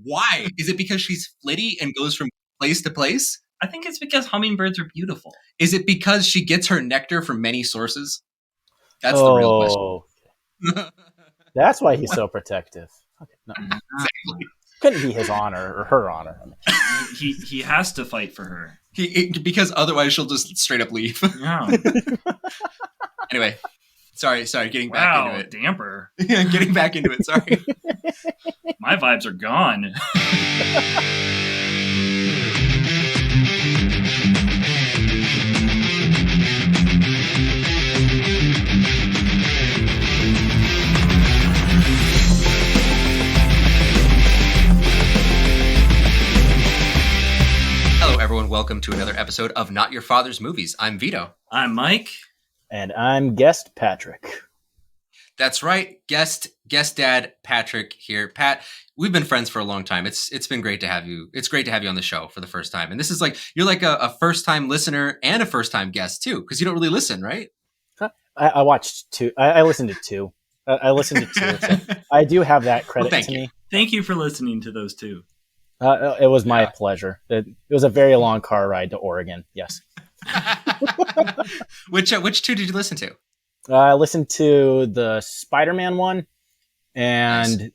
Why? Is it because she's flitty and goes from place to place? I think it's because hummingbirds are beautiful. Is it because she gets her nectar from many sources? That's the real question. That's why he's so protective. Okay, no. Exactly. Couldn't be his honor or her honor. He has to fight for her. Because otherwise she'll just straight up leave. Yeah. Anyway, sorry, getting back into it. Damper. Getting back into it, sorry. My vibes are gone. Hello, everyone. Welcome to another episode of Not Your Father's Movies. I'm Vito. I'm Mike. And I'm guest Patrick. That's right. Guest dad Patrick here. Pat, we've been friends for a long time. It's been great to have you. It's great to have you on the show for the first time. And this is like, you're like a first time listener and a first time guest too, because you don't really listen, right? I watched two. I listened to two. I listened to two. So I do have that credit to me. Thank you for listening to those two. It was my pleasure. It was a very long car ride to Oregon. Yes. Which two did you listen to? I listened to the Spider-Man one and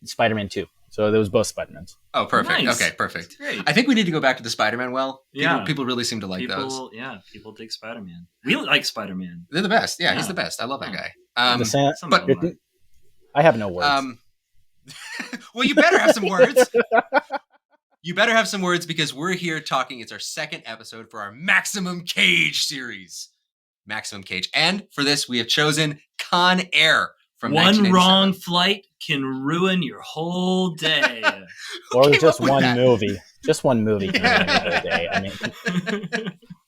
Spider-Man 2. So there was both Spider-Mans. Oh, perfect. Nice. Okay, perfect. Great. I think we need to go back to the Spider-Man Yeah. People really seem to like those. Yeah, people dig Spider-Man. We like Spider-Man. They're the best. Yeah, he's the best. I love that guy. I have no words. Well, you better have some words. You better have some words because we're here talking. It's our second episode for our Maximum Cage series. Maximum Cage. And for this, we have chosen Con Air from One wrong flight can ruin your whole day. Or just one movie. Just one movie can ruin your whole day. I mean,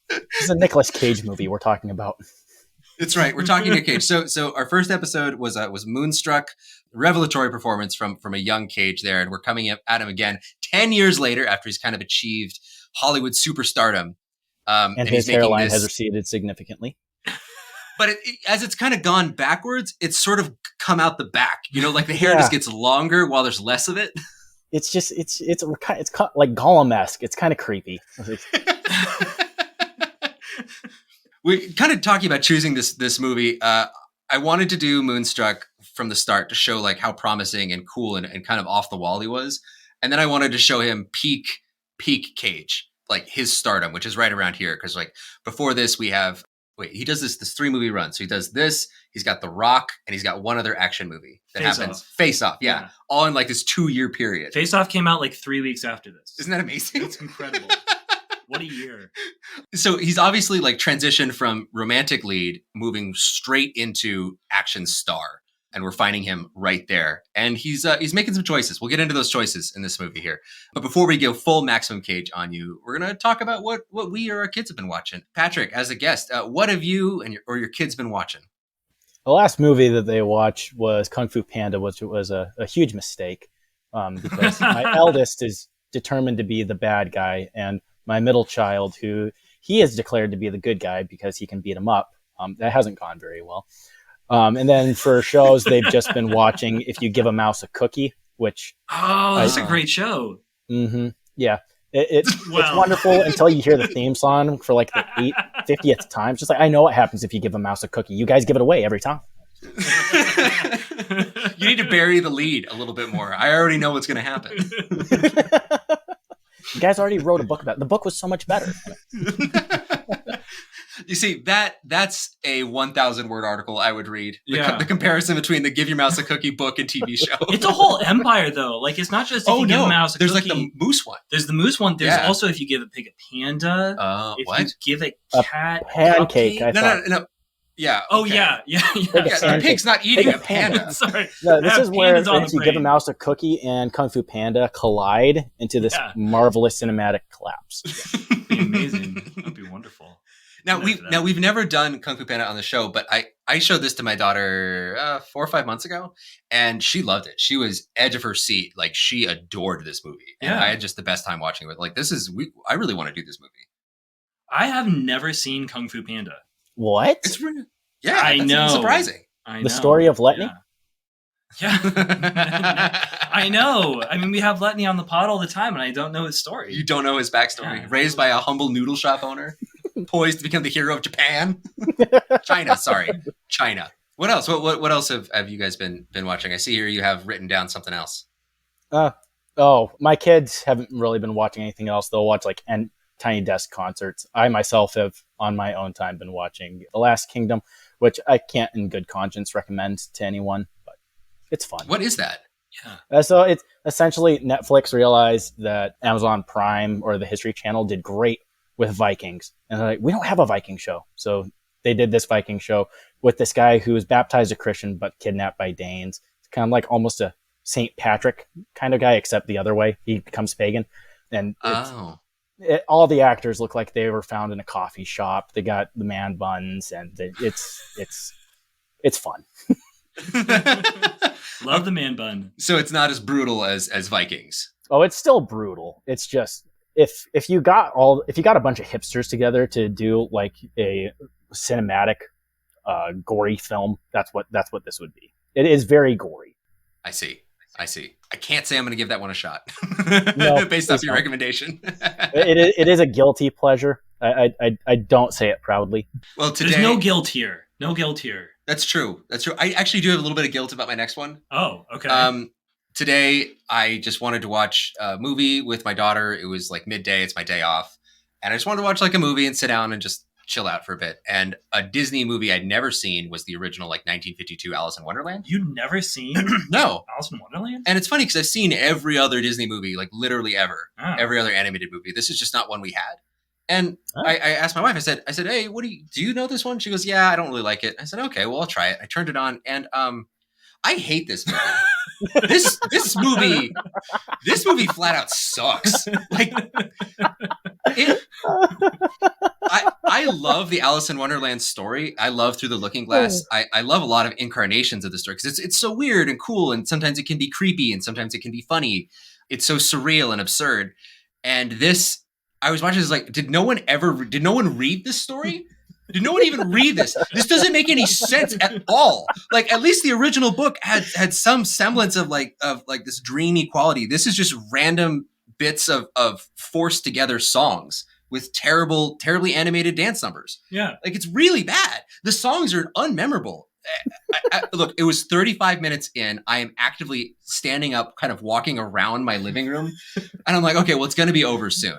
this is a NICOLAS Cage movie we're talking about. That's right. We're talking to Cage. So our first episode was Moonstruck, revelatory performance from a young Cage there, and we're coming at him again 10 years later after he's kind of achieved Hollywood superstardom. And his hairline has receded significantly. But as it's kind of gone backwards, it's sort of come out the back. You know, like the hair just gets longer while there's less of it. It's just it's like Gollum-esque. It's kind of creepy. We're kind of talking about choosing this movie. I wanted to do Moonstruck from the start to show like how promising and cool and kind of off the wall he was. And then I wanted to show him peak Cage, like his stardom, which is right around here. Because like before this, he does this 3-movie run. So he does this, he's got The Rock, and he's got one other action movie that happens. Face Off, yeah. All in like this 2-year period. Face Off came out like 3 weeks after this. Isn't that amazing? It's incredible. What a year. So he's obviously like transitioned from romantic lead, moving straight into action star. And we're finding him right there. And he's making some choices. We'll get into those choices in this movie here. But before we go full Maximum Cage on you, we're going to talk about what we or our kids have been watching. Patrick, as a guest, what have you and your kids been watching? The last movie that they watched was Kung Fu Panda, which was a huge mistake because my eldest is determined to be the bad guy. And my middle child, who he is declared to be the good guy because he can beat him up. That hasn't gone very well. And then for shows, they've just been watching If You Give a Mouse a Cookie, which... that's a great show. Mm-hmm, yeah. It's wonderful until you hear the theme song for like the 50th time. It's just like, I know what happens if you give a mouse a cookie. You guys give it away every time. You need to bury the lead a little bit more. I already know what's going to happen. You guys already wrote a book about it. The book was so much better. You see, that's a 1,000-word article I would read. The comparison between the Give Your Mouse a Cookie book and TV show. It's a whole empire, though. Like, it's not just if you give a mouse a cookie. There's like the moose one. There's the moose one. There's also if you give a pig a panda. If you give a cat a pancake. No. Yeah. Oh, okay. yeah. The pig's not eating a panda. Sorry. No, this is where if you give a mouse a cookie and Kung Fu Panda collide into this marvelous cinematic collapse. That'd be amazing. That'd be wonderful. Now we've never done Kung Fu Panda on the show, but I showed this to my daughter 4 or 5 months ago, and she loved it. She was edge of her seat, like she adored this movie, and I had just the best time watching it. Like I really want to do this movie. I have never seen Kung Fu Panda. What? It's really, I know. Surprising. The story of Letney? Yeah. I know. I mean, we have Letney on the pod all the time, and I don't know his story. You don't know his backstory. Yeah. Raised by a humble noodle shop owner, poised to become the hero of Japan. China. What else? What else have you guys been watching? I see here you have written down something else. My kids haven't really been watching anything else. They'll watch like Tiny Desk concerts. I myself have, on my own time, been watching The Last Kingdom, which I can't in good conscience recommend to anyone, but it's fun. What is that? Yeah. So it's essentially Netflix realized that Amazon Prime or the History Channel did great with Vikings. And they're like, we don't have a Viking show. So they did this Viking show with this guy who was baptized a Christian but kidnapped by Danes. It's kind of like almost a St. Patrick kind of guy, except the other way. He becomes pagan. And all the actors look like they were found in a coffee shop. They got the man buns, and it's fun. Love the man bun. So it's not as brutal as Vikings. Oh, it's still brutal. It's just if you got a bunch of hipsters together to do like a cinematic, gory film, that's what this would be. It is very gory. I see. I can't say I'm going to give that one a shot. No, based off your recommendation. It is a guilty pleasure. I don't say it proudly. Well, today there's no guilt here. No guilt here. That's true. I actually do have a little bit of guilt about my next one. Oh, okay. Today I just wanted to watch a movie with my daughter. It was like midday. It's my day off, and I just wanted to watch like a movie and sit down and just chill out for a bit. And a Disney movie I'd never seen was the original, like 1952 Alice in Wonderland. You'd never seen No. Alice in Wonderland? And it's funny because I've seen every other Disney movie, like literally ever. Every other animated movie. This is just not one we had. And I asked my wife, I said, hey, do you know this one? She goes, yeah, I don't really like it. I said, okay, well, I'll try it. I turned it on, and I hate this movie. this movie flat out sucks. Like I love the Alice in Wonderland story. I love Through the Looking Glass. I love a lot of incarnations of the story because it's so weird and cool, and sometimes it can be creepy and sometimes it can be funny. It's so surreal and absurd. And this, I was watching this like, did no one read this story? Did no one even read this? This doesn't make any sense at all. Like, at least the original book had some semblance of this dreamy quality. This is just random bits of forced together songs with terribly animated dance numbers. Yeah. Like, it's really bad. The songs are unmemorable. Look, it was 35 minutes in. I am actively standing up, kind of walking around my living room. And I'm like, okay, well, it's going to be over soon.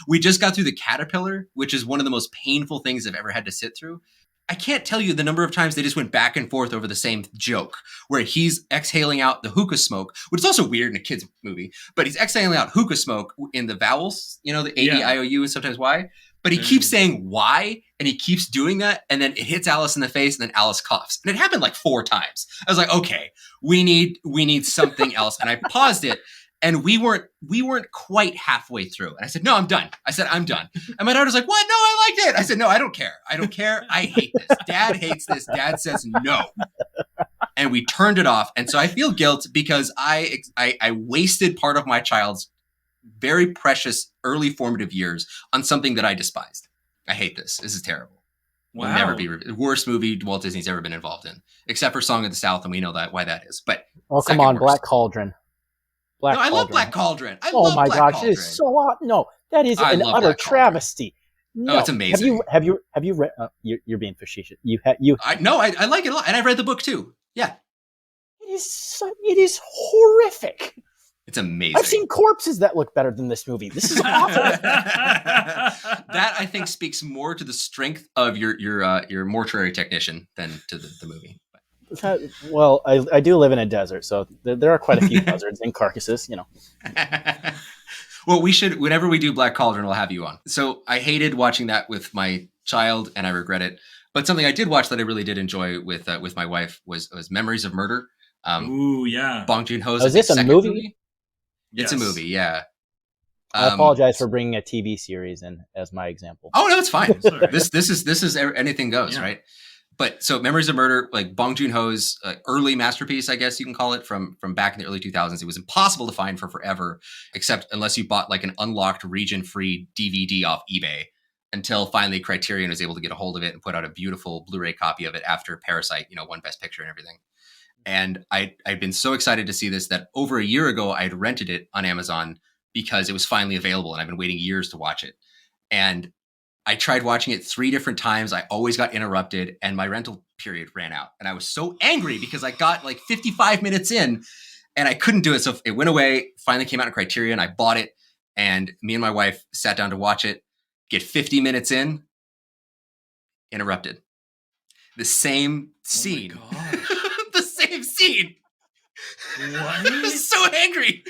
We just got through the caterpillar, which is one of the most painful things I've ever had to sit through. I can't tell you the number of times they just went back and forth over the same joke, where he's exhaling out the hookah smoke, which is also weird in a kid's movie, but he's exhaling out hookah smoke in the vowels, the A, D, I, O, U, and sometimes Y. But he keeps saying why, and he keeps doing that, and then it hits Alice in the face, and then Alice coughs. And it happened like 4 times. I was like, okay, we need something else. And I paused it, and we weren't quite halfway through. And I said, no, I'm done. I'm done. And my daughter's like, what? No, I liked it. I said, no, I don't care. I hate this. Dad hates this. Dad says no. And we turned it off. And so I feel guilt because I wasted part of my child's very precious early formative years on something that I despised. I hate this. This is terrible. Wow. Will never be the worst movie Walt Disney's ever been involved in, except for Song of the South, and we know why that is. But come on, worst. Black Cauldron. I love Black Cauldron. Oh my gosh, it is so hot. No, that is an utter travesty. No. Oh, it's amazing. Have you read? You're being facetious. I like it a lot, and I've read the book too. Yeah, it is horrific. It's amazing. I've seen corpses that look better than this movie. This is awful. That I think speaks more to the strength of your mortuary technician than to the movie. Well, I do live in a desert, so there are quite a few buzzards and carcasses, Well, we should, whenever we do Black Cauldron, we'll have you on. So I hated watching that with my child, and I regret it. But something I did watch that I really did enjoy with my wife was Memories of Murder. Ooh, yeah. Bong Joon-ho's. Is this a movie? It's a movie, yeah. I apologize for bringing a TV series in as my example. Oh no, it's fine. This is anything goes, right? But so Memories of Murder, like Bong Joon-ho's early masterpiece, I guess you can call it, from back in the early 2000s. It was impossible to find for forever, except unless you bought like an unlocked region-free DVD off eBay, until finally Criterion was able to get a hold of it and put out a beautiful Blu-ray copy of it after Parasite, won Best Picture and everything. And I'd been so excited to see this that over a year ago, I had rented it on Amazon because it was finally available and I've been waiting years to watch it. And I tried watching it 3 different times. I always got interrupted and my rental period ran out. And I was so angry because I got like 55 minutes in and I couldn't do it. So it went away, finally came out in Criterion. I bought it and me and my wife sat down to watch it, get 50 minutes in, interrupted. The same scene. Oh my gosh. The same scene. What? I was so angry.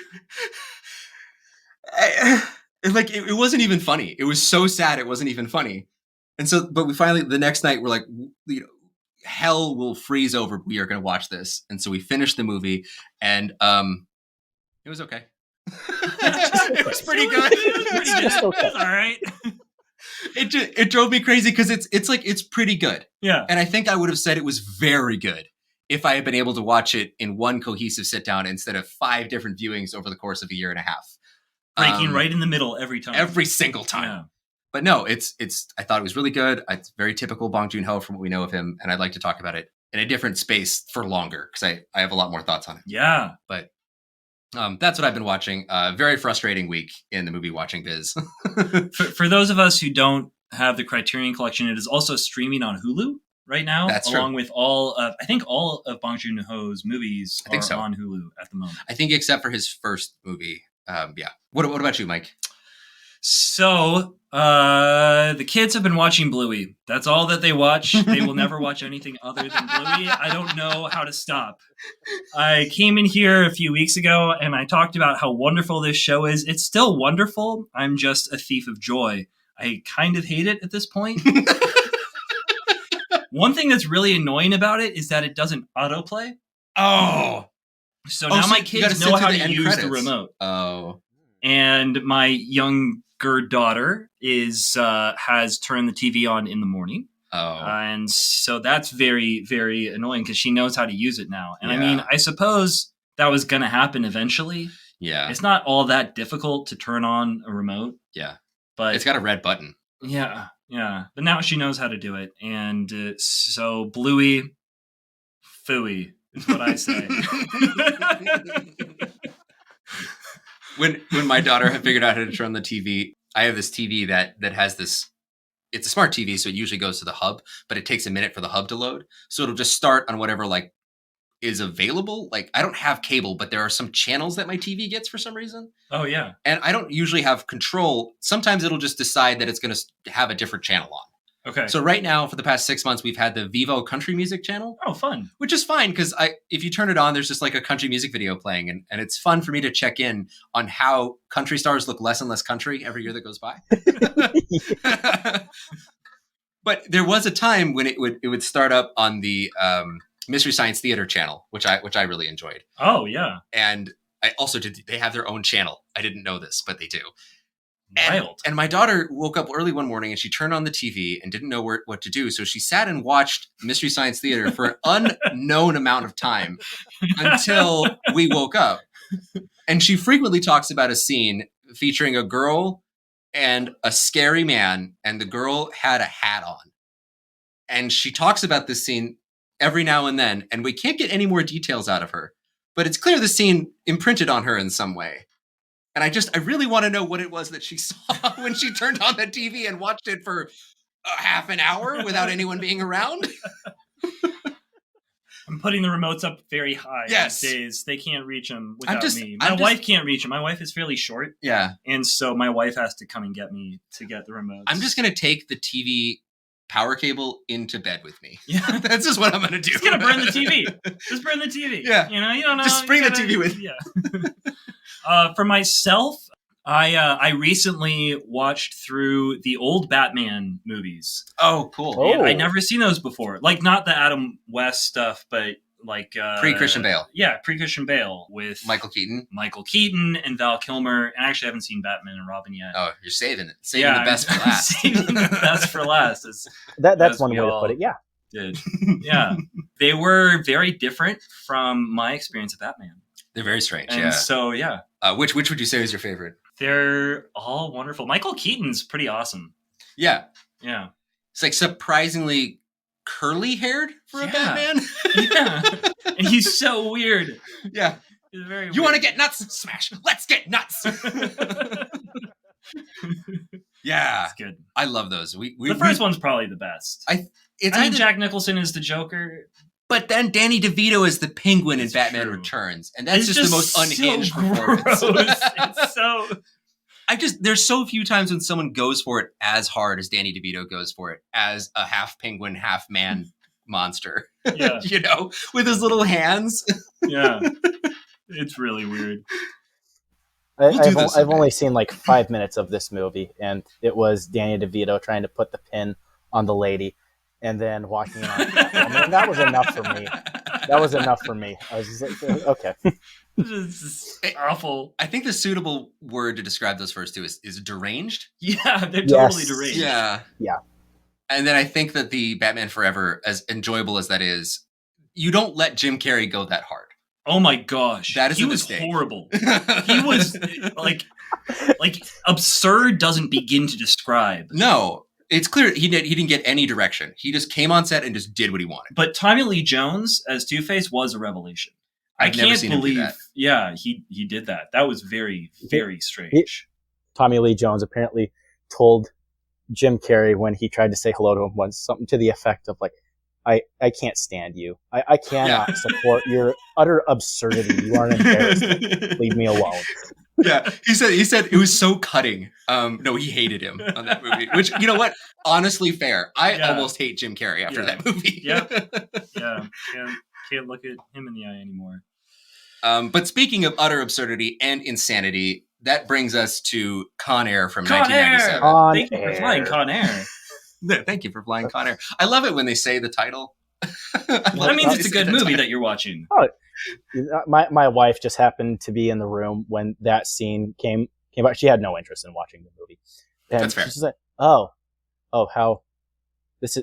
It wasn't even funny. It was so sad. It wasn't even funny. And so, but we finally, the next night, we're like, hell will freeze over. We are going to watch this. And so we finished the movie, and it was okay. It was pretty good. Just okay. All right. It drove me crazy because it's pretty good. Yeah. And I think I would have said it was very good if I had been able to watch it in one cohesive sit down instead of 5 different viewings over the course of a year and a half. Breaking right in the middle every time. Every single time. Yeah. But no, I thought it was really good. It's very typical Bong Joon-ho from what we know of him. And I'd like to talk about it in a different space for longer because I have a lot more thoughts on it. Yeah. But that's what I've been watching. Very frustrating week in the movie watching biz. For those of us who don't have the Criterion Collection, it is also streaming on Hulu right now. That's along with all of Bong Joon-ho's movies are on Hulu at the moment. I think except for his first movie. Yeah. What about you, Mike? So the kids have been watching Bluey. That's all that they watch. They will never watch anything other than Bluey. I don't know how to stop. I came in here a few weeks ago and I talked about how wonderful this show is. It's still wonderful. I'm just a thief of joy. I kind of hate it at this point. One thing that's really annoying about it is that it doesn't autoplay. Oh. So now my kids know how to use the remote. Oh. And my younger daughter has turned the TV on in the morning. Oh. And so that's very, very annoying because she knows how to use it now. And I mean, I suppose that was going to happen eventually. Yeah. It's not all that difficult to turn on a remote. Yeah. But it's got a red button. Yeah. Yeah. But now she knows how to do it. And so Bluey, phooey. Is what I say. When my daughter had figured out how to turn on the TV, I have this TV that has this. It's a smart TV, so it usually goes to the hub, but it takes a minute for the hub to load. So it'll just start on whatever is available. I don't have cable, but there are some channels that my TV gets for some reason. Oh yeah, and I don't usually have control. Sometimes it'll just decide that it's going to have a different channel on. Okay. So right now, for the past 6 months, we've had the Vivo country music channel. Oh, fun. Which is fine because if you turn it on, there's just a country music video playing. And it's fun for me to check in on how country stars look less and less country every year that goes by. But there was a time when it would start up on the Mystery Science Theater channel, which I really enjoyed. Oh, yeah. And I also they have their own channel. I didn't know this, but they do. Wild. And my daughter woke up early one morning and she turned on the TV and didn't know what to do. So she sat and watched Mystery Science Theater for an unknown amount of time until we woke up. And she frequently talks about a scene featuring a girl and a scary man, and the girl had a hat on. And she talks about this scene every now and then, and we can't get any more details out of her. But it's clear the scene imprinted on her in some way. And I really want to know what it was that she saw when she turned on the TV and watched it for a half an hour without anyone being around. I'm putting the remotes up very high these days. They can't reach them without me. My wife can't reach them. My wife is fairly short. Yeah. And so my wife has to come and get me to get the remotes. I'm just going to take the TV power cable into bed with me. Yeah. That's just what I'm going to do. Just going to burn the TV. Just burn the TV. Yeah. You don't know. Just bring the TV with you. Yeah. For myself, I recently watched through the old Batman movies. Oh, cool. Oh. I'd never seen those before. Not the Adam West stuff, but pre-Christian Bale. Yeah, pre-Christian Bale with Michael Keaton and Val Kilmer. And I actually haven't seen Batman and Robin yet. Oh, you're saving it. Saving the best for last. Saving the best for last. That's one way to put it. Yeah. Did. Yeah. They were very different from my experience of Batman. They're very strange. And so, yeah. Which would you say is your favorite? They're all wonderful. Michael Keaton's pretty awesome. Yeah. Yeah. It's surprisingly curly haired for a Batman. Yeah. And he's so weird. Yeah. He's very You want to get nuts? Smash. Let's get nuts. Yeah. It's good. I love those. The first one's probably the best. I mean, Jack Nicholson is the Joker. But then Danny DeVito is the Penguin in Batman true. Returns. And that's it's just the most unhinged so performance. It's so... There's so few times when someone goes for it as hard as Danny DeVito goes for it as a half penguin, half man monster. Yeah. You know, with his little hands. Yeah. It's really weird. I've only seen like 5 minutes of this movie, and it was Danny DeVito trying to put the pin on the lady and then walking on. I mean, that was enough for me. I was just like, okay. This is awful. I think the suitable word to describe those first two is deranged. Yeah, they're totally deranged. Yeah. And then I think that the Batman Forever, as enjoyable as that is, you don't let Jim Carrey go that hard. Oh my gosh. That is he a was mistake. Horrible. He was like absurd doesn't begin to describe. No. It's clear he didn't get any direction. He just came on set and just did what he wanted. But Tommy Lee Jones as Two-Face was a revelation. I can't believe yeah, he did that. That was very, very strange. Tommy Lee Jones apparently told Jim Carrey when he tried to say hello to him once, something to the effect of like, I can't stand you. I cannot support your utter absurdity. You are an embarrassment. Leave me alone. Yeah, he said it was so cutting. No, he hated him on that movie. Which, you know what? Honestly, fair. I almost hate Jim Carrey after that movie. Yeah. Can't look at him in the eye anymore. But speaking of utter absurdity and insanity, that brings us to Con Air from 1997. Thank you for flying Con Air. Thank you for flying Con Air. I love it when they say the title. That means it's a good movie that you're watching. Oh, my wife just happened to be in the room when that scene came out. She had no interest in watching the movie. And that's fair. She's like, oh, how it's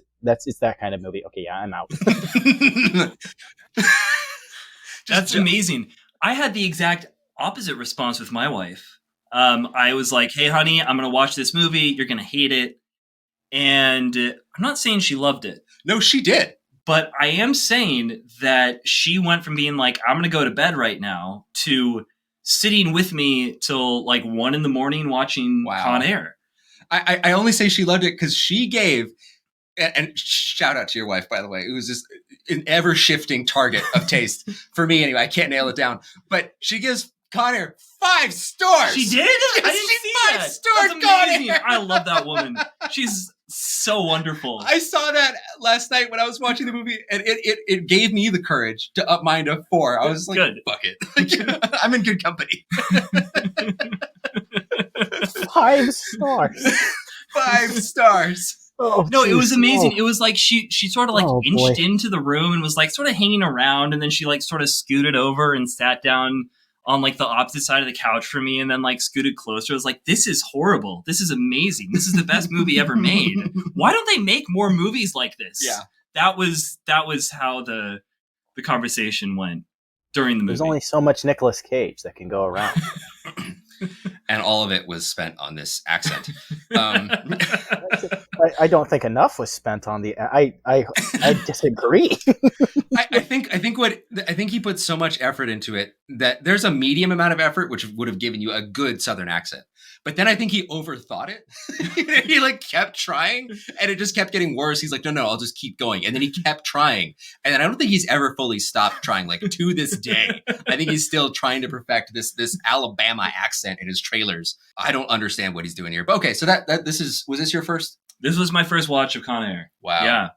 that kind of movie. Okay, yeah, I'm out. That's amazing. I had the exact opposite response with my wife. I was like, hey, honey, I'm going to watch this movie. You're going to hate it. And I'm not saying she loved it. No, she did. But I am saying that she went from being like, I'm going to go to bed right now to sitting with me till like 1 a.m. watching Con Air. I only say she loved it because she gave, and shout out to your wife, by the way. It was just an ever-shifting target of taste for me anyway. I can't nail it down. But she gives Con Air 5 stars. She did? I didn't see that. 5 stars, That's amazing. Con Air. I love that woman. She's so wonderful. I saw that last night when I was watching the movie, and it gave me the courage to up mine to 4. I was like, good. Fuck it. I'm in good company. 5 stars. 5 stars. Oh, no, it was amazing. Oh. It was like she sort of like inched into the room and was like sort of hanging around, and then she like sort of scooted over and sat down on like the opposite side of the couch for me, and then like scooted closer. I was like, this is horrible. This is amazing. This is the best movie ever made. Why don't they make more movies like this? Yeah. That was how the conversation went during the movie. There's only so much NICOLAS Cage that can go around. And all of it was spent on this accent. I don't think enough was spent on the. I disagree. I think he put so much effort into it that there's a medium amount of effort which would have given you a good Southern accent. But then I think he overthought it. He like kept trying, and it just kept getting worse. He's like, no, I'll just keep going. And then he kept trying, and then I don't think he's ever fully stopped trying. Like to this day, I think he's still trying to perfect this Alabama accent in his trailers. I don't understand what he's doing here. But okay, so was this your first? This was my first watch of Con Air. Wow. Yeah.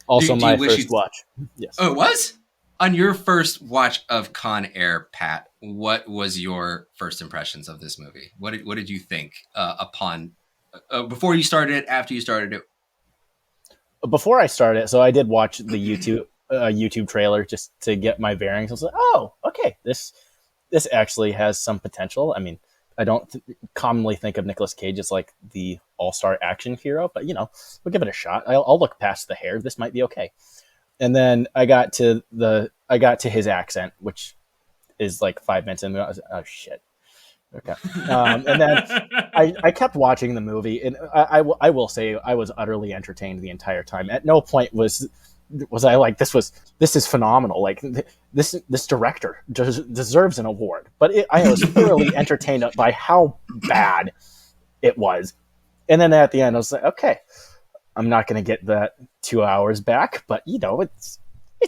Also, my first watch. Yes. Oh, it was? On your first watch of Con Air, Pat, what was your first impressions of this movie? What did you think upon before you started it, after you started it? Before I started, so I did watch the YouTube trailer just to get my bearings. I was like, oh, okay, this actually has some potential. I mean, I don't commonly think of Nicolas Cage as like the all-star action hero, but we'll give it a shot. I'll look past the hair. This might be okay. And then I got to his accent, which is like 5 minutes in. I was like, oh shit. Okay. And then I kept watching the movie, and I will say I was utterly entertained the entire time. At no point was was I like, this is phenomenal. Like this director deserves an award. But I was thoroughly entertained by how bad it was. And then at the end, I was like, okay, I'm not going to get that 2 hours back, but it's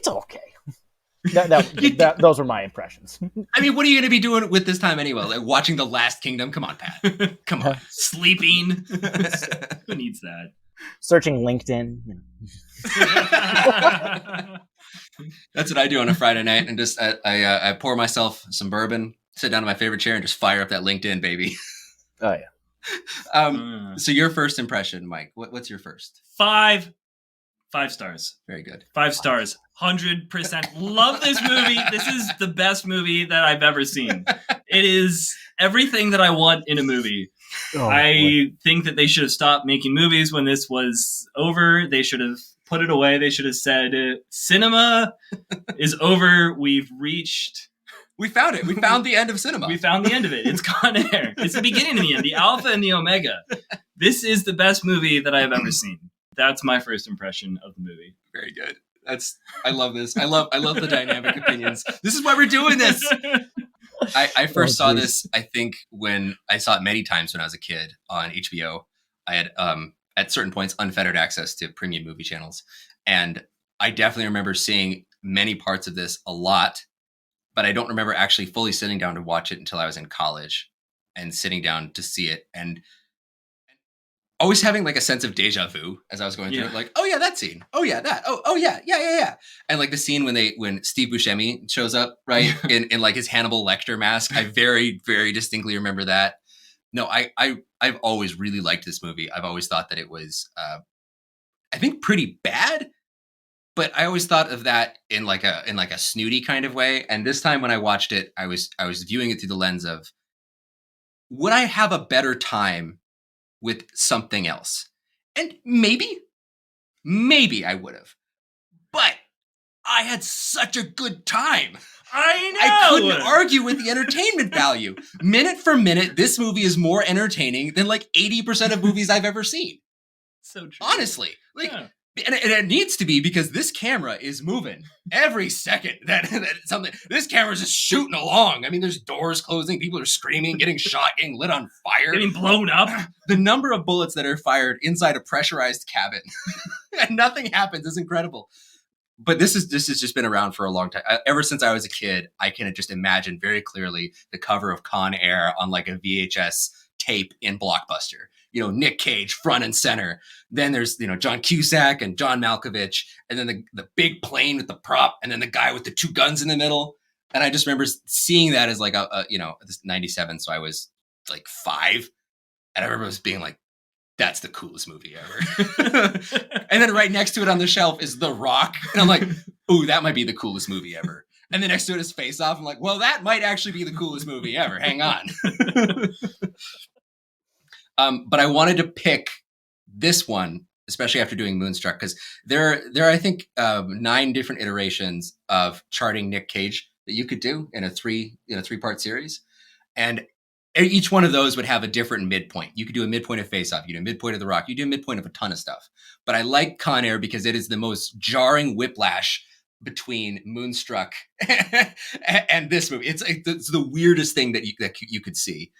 okay. Those were my impressions. I mean, what are you going to be doing with this time anyway? Like watching The Last Kingdom? Come on, Pat. Come on. Sleeping. Who needs that? Searching LinkedIn. That's what I do on a Friday night, and just I pour myself some bourbon, sit down in my favorite chair, and just fire up that LinkedIn, baby. Oh yeah. So your first impression, Mike? What's your first? 5 stars. Very good. 5 stars. 100%. Love this movie. This is the best movie that I've ever seen. It is everything that I want in a movie. I think that they should have stopped making movies when this was over. They should have put it away. They should have said, cinema is over. We found it. We found the end of cinema. We found the end of it. It's Con Air. It's the beginning and the end, the alpha and the omega. This is the best movie that I have ever seen. That's my first impression of the movie. Very good. I love this. I love the dynamic opinions. This is why we're doing this. I first saw this, I think, when I saw it many times when I was a kid on HBO. I had, at certain points, unfettered access to premium movie channels. And I definitely remember seeing many parts of this a lot, but I don't remember actually fully sitting down to watch it until I was in college and sitting down to see it. And always having like a sense of deja vu as I was going through it, like, oh yeah, that scene. Oh yeah, that. Oh yeah. And like the scene when Steve Buscemi shows up, right, in like his Hannibal Lecter mask. I very, very distinctly remember that. No, I've always really liked this movie. I've always thought that it was, I think, pretty bad, but I always thought of that in like a snooty kind of way. And this time when I watched it, I was viewing it through the lens of, would I have a better time with something else? And maybe I would have, but I had such a good time. I know. I couldn't argue with the entertainment value. Minute for minute, this movie is more entertaining than like 80% of movies I've ever seen. So true. Honestly, like, yeah. And it needs to be, because this camera is moving every second. That something. This camera's just shooting along. I mean, there's doors closing, people are screaming, getting shot, getting lit on fire, getting blown up. The number of bullets that are fired inside a pressurized cabin and nothing happens is incredible. But this has just been around for a long time. Ever since I was a kid, I can just imagine very clearly the cover of Con Air on like a VHS tape in Blockbuster. Nick Cage front and center. Then there's, John Cusak and John Malkovich, and then the big plane with the prop, and then the guy with the 2 guns in the middle. And I just remember seeing that as like this 97, so I was like 5, and I remember just being like, that's the coolest movie ever. And then right next to it on the shelf is The Rock, and I'm like, ooh, that might be the coolest movie ever. And then next to it is Face Off. I'm like, well, that might actually be the coolest movie ever. Hang on. But I wanted to pick this one, especially after doing Moonstruck, because there are, I think, 9 different iterations of charting Nick Cage that you could do in a 3-part series. And each one of those would have a different midpoint. You could do a midpoint of Face Off. You do a midpoint of The Rock. You do a midpoint of a ton of stuff. But I like Con Air because it is the most jarring whiplash between Moonstruck and this movie. It's the weirdest thing that you could see.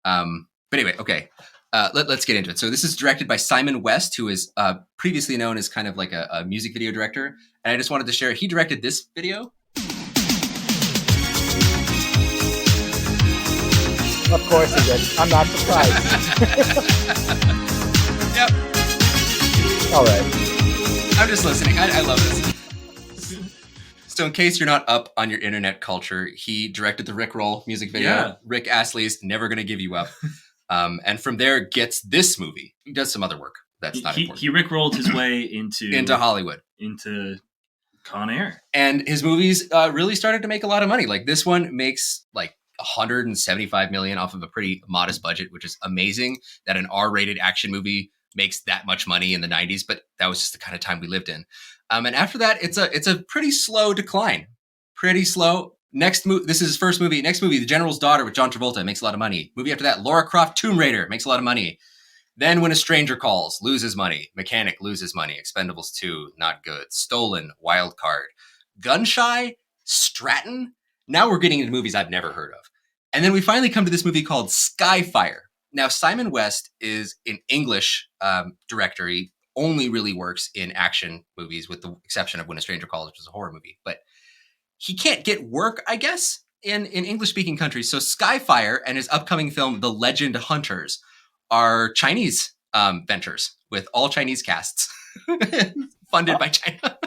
But anyway, okay. Let's get into it. So this is directed by Simon West, who is previously known as kind of like a music video director. And I just wanted to share, he directed this video. Of course he did. I'm not surprised. Yep. All right. I'm just listening. I love this. So in case you're not up on your internet culture, he directed the Rickroll music video. Yeah. Rick Astley's Never Gonna Give You Up. And from there gets this movie. He does some other work. That's not important. He rickrolled his way into Hollywood. Into Con Air. And his movies really started to make a lot of money. Like this one makes like $175 million off of a pretty modest budget, which is amazing that an R-rated action movie makes that much money in the 90s. But that was just the kind of time we lived in. And after that, it's a pretty slow decline. Pretty slow. This is his first movie. Next movie, The General's Daughter with John Travolta, makes a lot of money. Movie after that, Lara Croft Tomb Raider, makes a lot of money. Then When a Stranger Calls, loses money. Mechanic, loses money. Expendables 2, not good. Stolen, Wild Card. Gunshy, Stratton. Now we're getting into movies I've never heard of. And then we finally come to this movie called Skyfire. Now, Simon West is an English director. He only really works in action movies with the exception of When a Stranger Calls, which is a horror movie. But he can't get work, I guess, in English-speaking countries. So Skyfire and his upcoming film, The Legend Hunters, are Chinese ventures with all Chinese casts funded by China.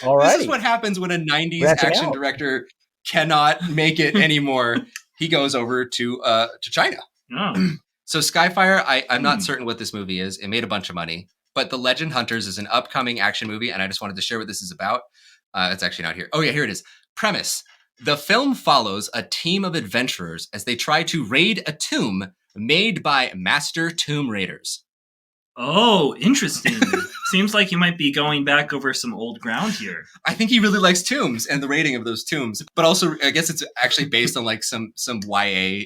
All right. This is what happens when a 90s action director cannot make it anymore. He goes over to China. Oh. So Skyfire, I'm not certain what this movie is. It made a bunch of money. But The Legend Hunters is an upcoming action movie, and I just wanted to share what this is about. It's actually not here. Oh, yeah, here it is. Premise. The film follows a team of adventurers as they try to raid a tomb made by master tomb raiders. Oh, interesting. Seems like you might be going back over some old ground here. I think he really likes tombs and the raiding of those tombs. But also, I guess it's actually based on like some YA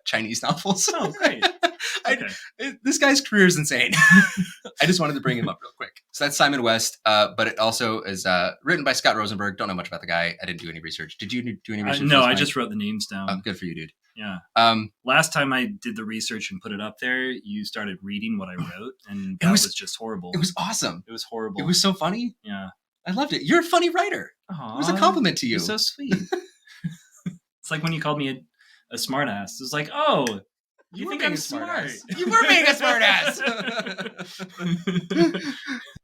Chinese novels. Oh, great. Okay. This guy's career is insane. I just wanted to bring him up real quick. So that's Simon West, but it also is written by Scott Rosenberg. Don't know much about the guy. I didn't do any research. Did you do any research? No, I just wrote the names down. Good for you, dude. Yeah. Last time I did the research and put it up there, you started reading what I wrote, and that was just horrible. It was awesome. It was horrible. It was so funny. Yeah. I loved it. You're a funny writer. Aww, it was a compliment to you. You're so sweet. It's like when you called me a smart ass. It was like, oh, you think I'm smart. You were being a smart ass.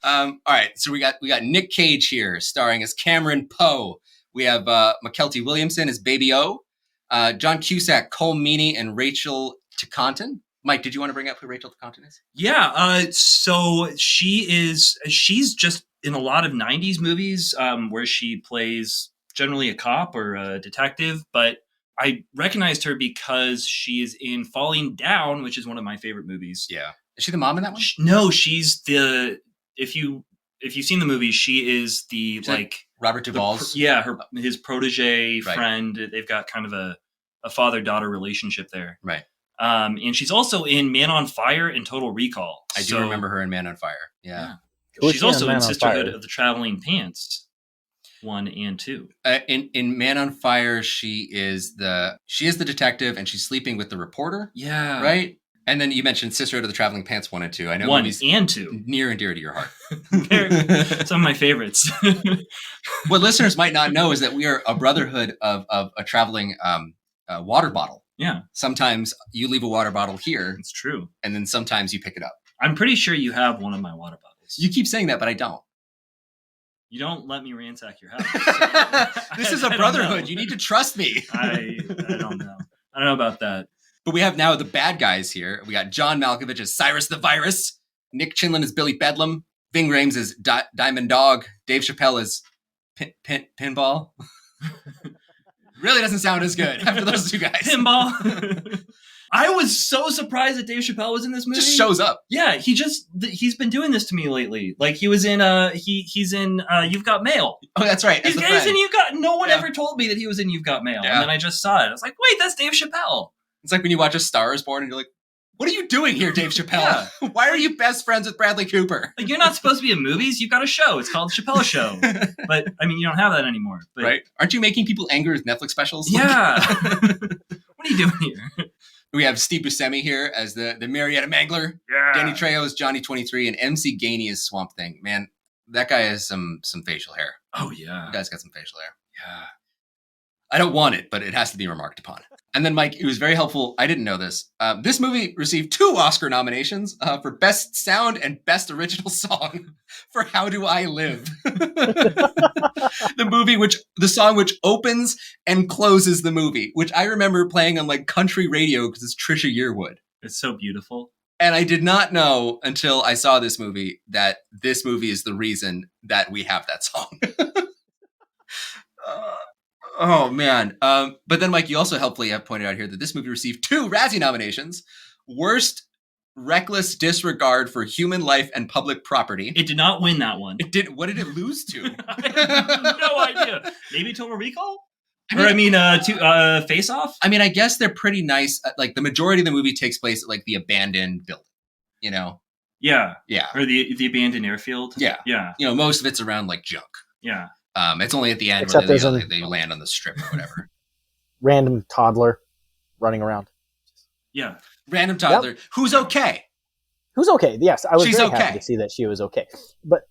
All right. So we got Nick Cage here starring as Cameron Poe. We have McKelty Williamson as Baby O. John Cusak, Colm Meaney, and Rachel Ticotin. Mike, did you want to bring up who Rachel Ticotin is? Yeah. So she's just in a lot of 90s movies where she plays generally a cop or a detective, but I recognized her because she is in Falling Down, which is one of my favorite movies. Yeah. Is she the mom in that one? No, she's the, if you've seen the movie, she is the Robert Duvall's. His protege friend. They've got kind of a father-daughter relationship there. Right. And she's also in Man on Fire and Total Recall. I do remember her in Man on Fire. Yeah. She's also in Sisterhood of the Traveling Pants 1 and 2. In Man on Fire, she is the detective and she's sleeping with the reporter. Yeah. Right? And then you mentioned Sisterhood of the Traveling Pants 1 and 2. I know 1 and 2. Near and dear to your heart. They're some of my favorites. What listeners might not know is that we are a brotherhood of a traveling water bottle. Yeah. Sometimes you leave a water bottle here. It's true. And then sometimes you pick it up. I'm pretty sure you have one of my water bottles. You keep saying that, but I don't. You don't let me ransack your house. So this is a brotherhood. You need to trust me. I don't know. I don't know about that. But we have now the bad guys here. We got John Malkovich as Cyrus the Virus. Nick Chinlund as Billy Bedlam. Ving Rhames as Diamond Dog. Dave Chappelle as Pinball. Really doesn't sound as good after those two guys. Pinball. I was so surprised that Dave Chappelle was in this movie. Just shows up. Yeah, he's been doing this to me lately. Like he was in he's in You've Got Mail. Oh, that's right. He's in You've Got. No one ever told me that he was in You've Got Mail, and then I just saw it. I was like, wait, that's Dave Chappelle. It's like when you watch A Star Is Born and you're like, what are you doing here, Dave Chappelle? Why are you best friends with Bradley Cooper? Like, you're not supposed to be in movies. You've got a show. It's called Chappelle Show. But I mean, you don't have that anymore. But, right? Aren't you making people angry with Netflix specials? Yeah. What are you doing here? We have Steve Buscemi here as the Marietta Mangler. Yeah. Danny Trejo is Johnny 23, and MC Gainey is Swamp Thing. Man, that guy has some facial hair. Oh yeah, that guy's got some facial hair. Yeah. I don't want it, but it has to be remarked upon. And then, Mike, it was very helpful. I didn't know this. This movie received 2 Oscar nominations for Best Sound and Best Original Song for How Do I Live? The song which opens and closes the movie, which I remember playing on like country radio because it's Trisha Yearwood. It's so beautiful. And I did not know until I saw this movie that this movie is the reason that we have that song. Oh, man. But then, Mike, you also helpfully have pointed out here that this movie received 2 Razzie nominations. Worst reckless disregard for human life and public property. It did not win that one. It did. What did it lose to? I have no idea. Maybe Total Recall? Face Off. I mean, I guess they're pretty nice. Like the majority of the movie takes place at like the abandoned building, you know? Yeah. Yeah. Or the abandoned airfield. Yeah. Yeah. You know, most of it's around like junk. Yeah. It's only at the end Except where there's they land on the strip or whatever. Random toddler running around. Yeah. Random toddler who's okay. Who's okay? Yes, I was She's very okay. happy to see that she was okay. But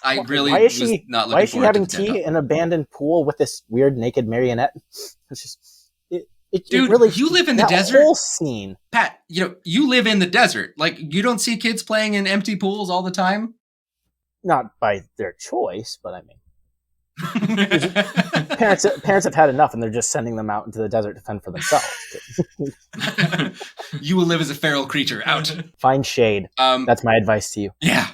I really why is was she not looking why is she forward having to the tea in an abandoned pool with this weird naked marionette? It's just Dude, it really, you live in the desert. Whole scene, Pat. You know, you live in the desert. Like, you don't see kids playing in empty pools all the time. not by their choice, but I mean, parents have had enough, and they're just sending them out into the desert to fend for themselves. You will live as a feral creature. Out. Find shade. That's my advice to you. Yeah.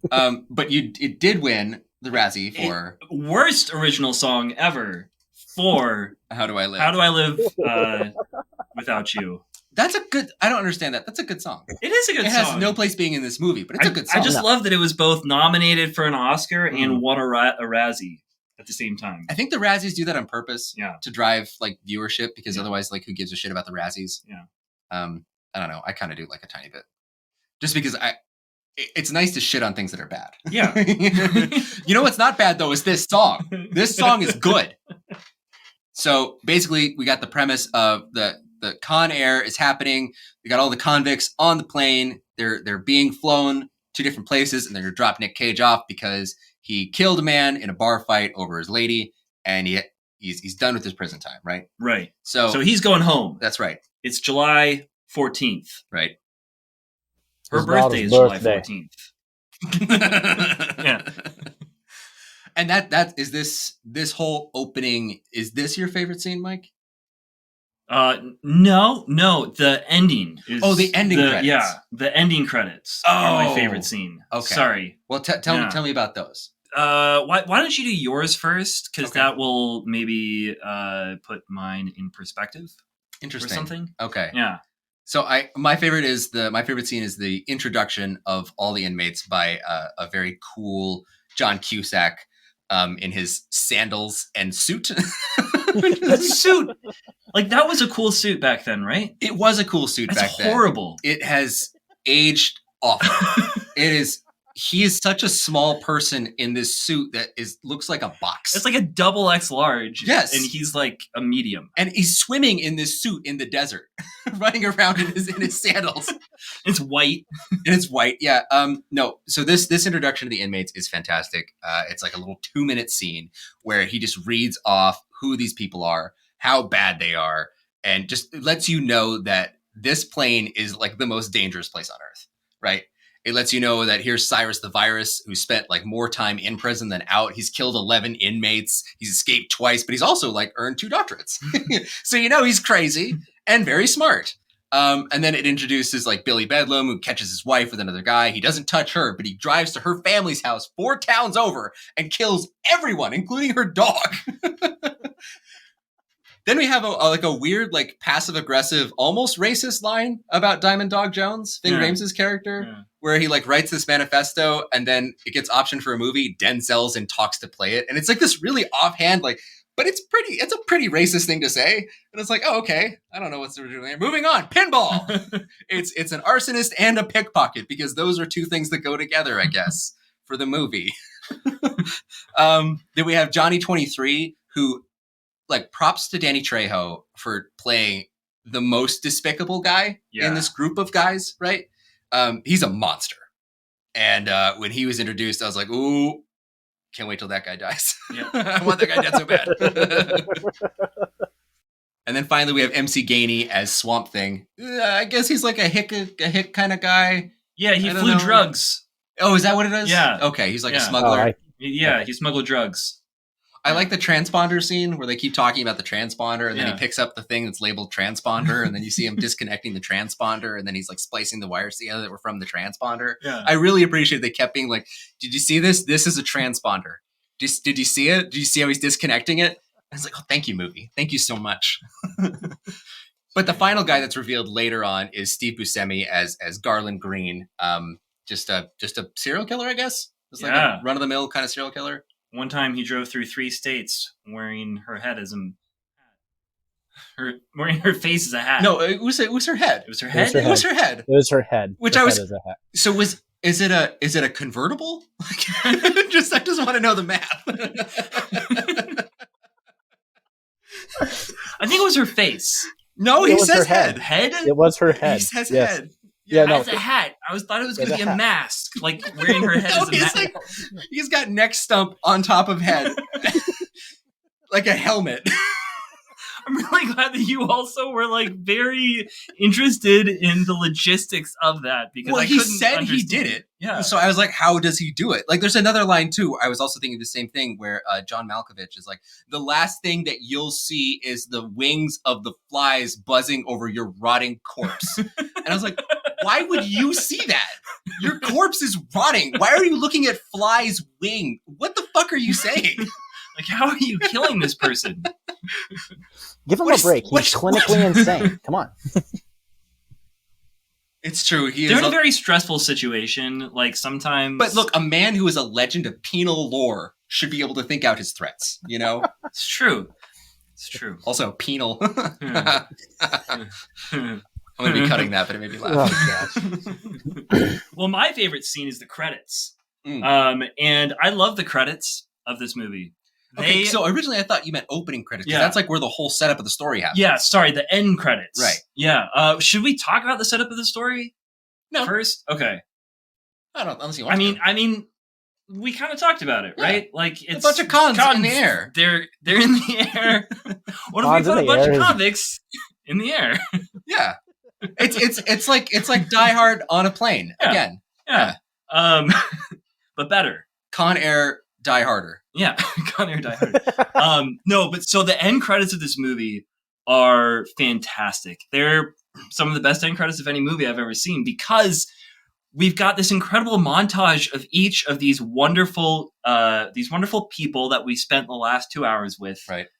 But it did win the Razzie for worst original song ever for How Do I Live? How Do I Live Without You? That's a good. I don't understand that. That's a good song. It is a good It song. has no place being in this movie, but it's a good song. I just love that it was both nominated for an Oscar and won a Razzie at the same time. I think the Razzies do that on purpose, Yeah. to drive like viewership, because otherwise, like, who gives a shit about the Razzies? Yeah. I don't know. I kind of do, like, a tiny bit, just because it's nice to shit on things that are bad. Yeah. You know what's not bad though is this song. This song is good. So basically, we got the premise of the Con Air is happening. We got all the convicts on the plane. They're being flown to different places, and they're gonna drop Nick Cage off because he killed a man in a bar fight over his lady, and he's done with his prison time, right? Right. So he's going home. That's right. It's July 14th. Right. Her His birthday is daughter's July birthday. 14th. Yeah. And that is this whole opening. Is this your favorite scene, Mike? No. The ending is. Oh, the ending credits. Yeah, the ending credits are my favorite scene. Okay. Sorry. Well, tell me about those. Why don't you do yours first? Because Okay. that will maybe put mine in perspective. Interesting. Or something. Okay. Yeah. So my favorite scene is the introduction of all the inmates by a very cool John Cusack in his sandals and suit. That suit, like, that was a cool suit back then, right? It was a cool suit That's back then. horrible. It has aged awful. He is such a small person in this suit that looks like a box. It's like a double X large. Yes. And he's like a medium. And he's swimming in this suit in the desert, running around in his sandals. It's white. And it's white. Yeah. No. So this introduction to the inmates is fantastic. It's like a little 2-minute scene where he just reads off who these people are, how bad they are, and just lets you know that this plane is like the most dangerous place on earth, right? It lets you know that here's Cyrus the Virus, who spent like more time in prison than out. He's killed 11 inmates. He's escaped twice, but he's also like earned 2 doctorates. So you know he's crazy and very smart. And then it introduces like Billy Bedlam, who catches his wife with another guy. He doesn't touch her, but he drives to her family's house 4 towns over and kills everyone, including her dog. Then we have a weird, like, passive-aggressive, almost racist line about Diamond Dog Jones, Ving Rhames' character, where he like writes this manifesto and then it gets optioned for a movie. Denzell's in talks to play it, and it's like this really offhand, like, but it's a pretty racist thing to say. And it's like, oh, okay, I don't know what's doing there. Moving on, pinball. It's an arsonist and a pickpocket, because those are 2 things that go together, I guess, for the movie. Then we have Johnny 23, who, like, props to Danny Trejo for playing the most despicable guy in this group of guys, right? He's a monster. And when he was introduced, I was like, ooh, can't wait till that guy dies. Yeah. I want that guy dead so bad. And then finally we have MC Gainey as Swamp Thing. I guess he's like a hick kind of guy. Yeah, he flew drugs. Oh, is that what it is? Yeah. Okay, he's like a smuggler. He smuggled drugs. I like the transponder scene where they keep talking about the transponder, and then he picks up the thing that's labeled transponder, and then you see him disconnecting the transponder, and then he's like splicing the wires together that were from the transponder. Yeah. I really appreciate they kept being like, did you see this? This is a transponder. Did you see it? Did you see how he's disconnecting it? I was like, oh, thank you, movie. Thank you so much. But the final guy that's revealed later on is Steve Buscemi as Garland Green. Just a serial killer, I guess. Just like a run-of-the-mill kind of serial killer. one time he drove through 3 states wearing her head as wearing her face as a hat. No, it was her head. It was her head. It was her head. It was her head. Which her I was. head as a hat. So is it a convertible? I just want to know the math. I think it was her face. No, he says head. Head? It was her head. He says yes. head. Yeah, no. As a hat. I thought it was going to be a mask, like wearing her head as a mask. He's got neck stump on top of head, like a helmet. I'm really glad that you also were like very interested in the logistics of that because he said he did it. Yeah. So I was like, how does he do it? Like, there's another line too. I was also thinking the same thing where John Malkovich is like, the last thing that you'll see is the wings of the flies buzzing over your rotting corpse. And I was like, why would you see that? Your corpse is rotting. Why are you looking at flies' wing? What the fuck are you saying? Like, how are you killing this person? Give him a break. He's clinically insane. Come on. It's true. They're in a very stressful situation. Like, sometimes... But look, a man who is a legend of penal lore should be able to think out his threats, you know? It's true. It's true. Also, penal. I'm going to be cutting that, but it made me laugh. Oh, gosh. Well, my favorite scene is the credits. And I love the credits of this movie. Okay, so originally I thought you meant opening credits, because that's like where the whole setup of the story happens. Yeah, sorry, the end credits. Right. Yeah. Should we talk about the setup of the story? No. First? Okay. I don't, unless you want to. I mean, we kind of talked about it, right? Like, it's a bunch of cons in the air. They're in the air. What if we put a bunch of convicts in the air? Yeah. It's like Die Hard on a plane again. Yeah. But better. Con Air Die Harder. Yeah, Con Air Die Harder. No, but so the end credits of this movie are fantastic. They're some of the best end credits of any movie I've ever seen because we've got this incredible montage of each of these wonderful people that we spent the last 2 hours with,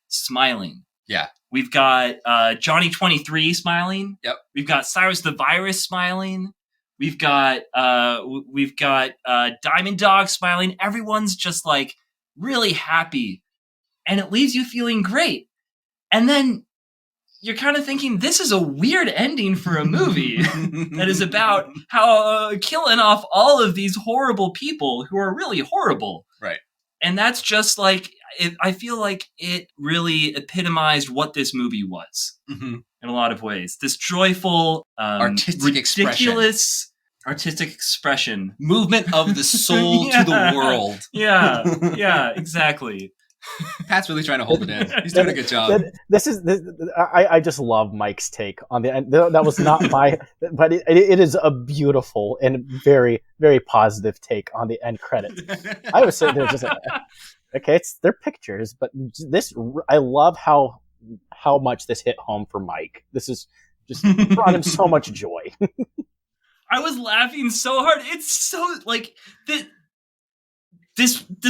smiling. Yeah. We've got Johnny 23 smiling. Yep. We've got Cyrus the Virus smiling. We've got Diamond Dog smiling. Everyone's just like really happy, and it leaves you feeling great. And then you're kind of thinking, this is a weird ending for a movie that is about how killing off all of these horrible people who are really horrible. Right. And that's just like, I feel like it really epitomized what this movie was in a lot of ways. This joyful, ridiculous artistic expression. Movement of the soul to the world. Yeah, exactly. Pat's really trying to hold it in. He's doing a good job. I just love Mike's take on the end. That was not my, but it is a beautiful and very, very positive take on the end credits. I was sitting there just like, okay, they're pictures, but I love how much this hit home for Mike. This is just brought him so much joy. I was laughing so hard. It's so like this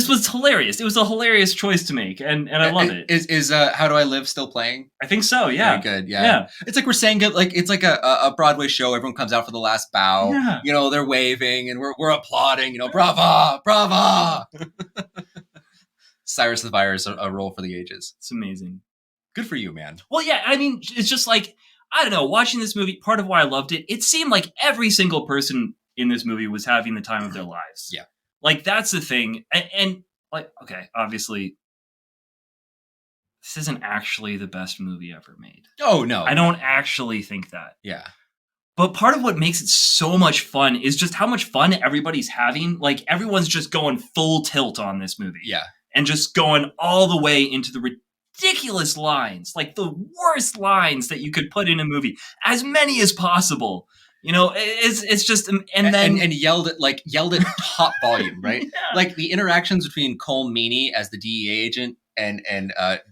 was hilarious. It was a hilarious choice to make, and I love it. Is How Do I Live still playing? I think so. Yeah. Very good. Yeah. It's like we're saying it like it's like a Broadway show. Everyone comes out for the last bow. Yeah. You know, they're waving and we're applauding. You know, brava, brava. Cyrus the Virus, a role for the ages. It's amazing. Good for you, man. Well, yeah. I mean, it's just like, I don't know, watching this movie, part of why I loved it, it seemed like every single person in this movie was having the time of their lives. Yeah. Like, that's the thing. And like, okay, obviously, this isn't actually the best movie ever made. Oh, no. I don't actually think that. Yeah. But part of what makes it so much fun is just how much fun everybody's having. Like, everyone's just going full tilt on this movie. Yeah. And just going all the way into the ridiculous lines, like the worst lines that you could put in a movie, as many as possible. You know, it's just, and yelled at top volume, right? Yeah. Like the interactions between Colm Meaney as the DEA agent and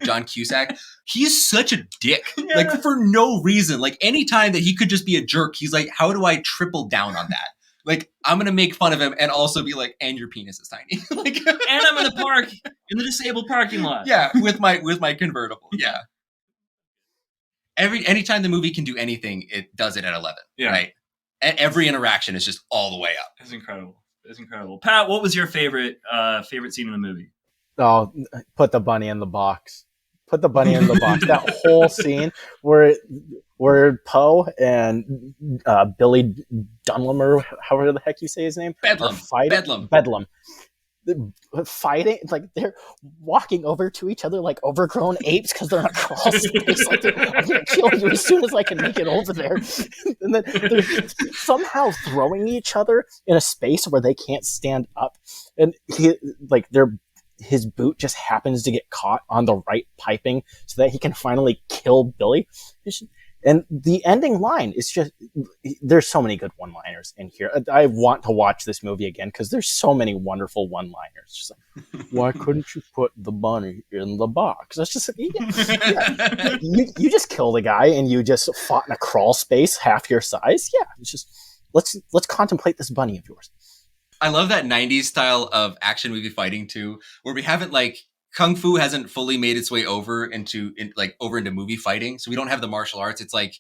John Cusak, he's such a dick, like for no reason. Like anytime that he could just be a jerk, he's like, how do I triple down on that? Like, I'm going to make fun of him and also be like, and your penis is tiny. Like, and I'm going to park in the disabled parking lot. Yeah, with my convertible. Yeah. Anytime the movie can do anything, it does it at 11. Yeah. Right? And every interaction is just all the way up. It's incredible. Pat, what was your favorite scene in the movie? Oh, put the bunny in the box. Put the bunny in the box. That whole scene where Poe and Billy Dunham, or however the heck you say his name, are fighting. Bedlam. Fighting, like they're walking over to each other like overgrown apes because they're in a crawl space. Like, I'm gonna kill you as soon as I can make it over there. And then they're somehow throwing each other in a space where they can't stand up. And his boot just happens to get caught on the right piping so that he can finally kill Billy. And the ending line is just, there's so many good one-liners in here. I want to watch this movie again because there's so many wonderful one-liners. Just like, why couldn't you put the bunny in the box? It's just, you just killed a guy and you just fought in a crawl space half your size. Yeah, it's just, let's contemplate this bunny of yours. I love that 90s style of action movie fighting too, where we haven't like, Kung Fu hasn't fully made its way over into movie fighting. So we don't have the martial arts. It's like,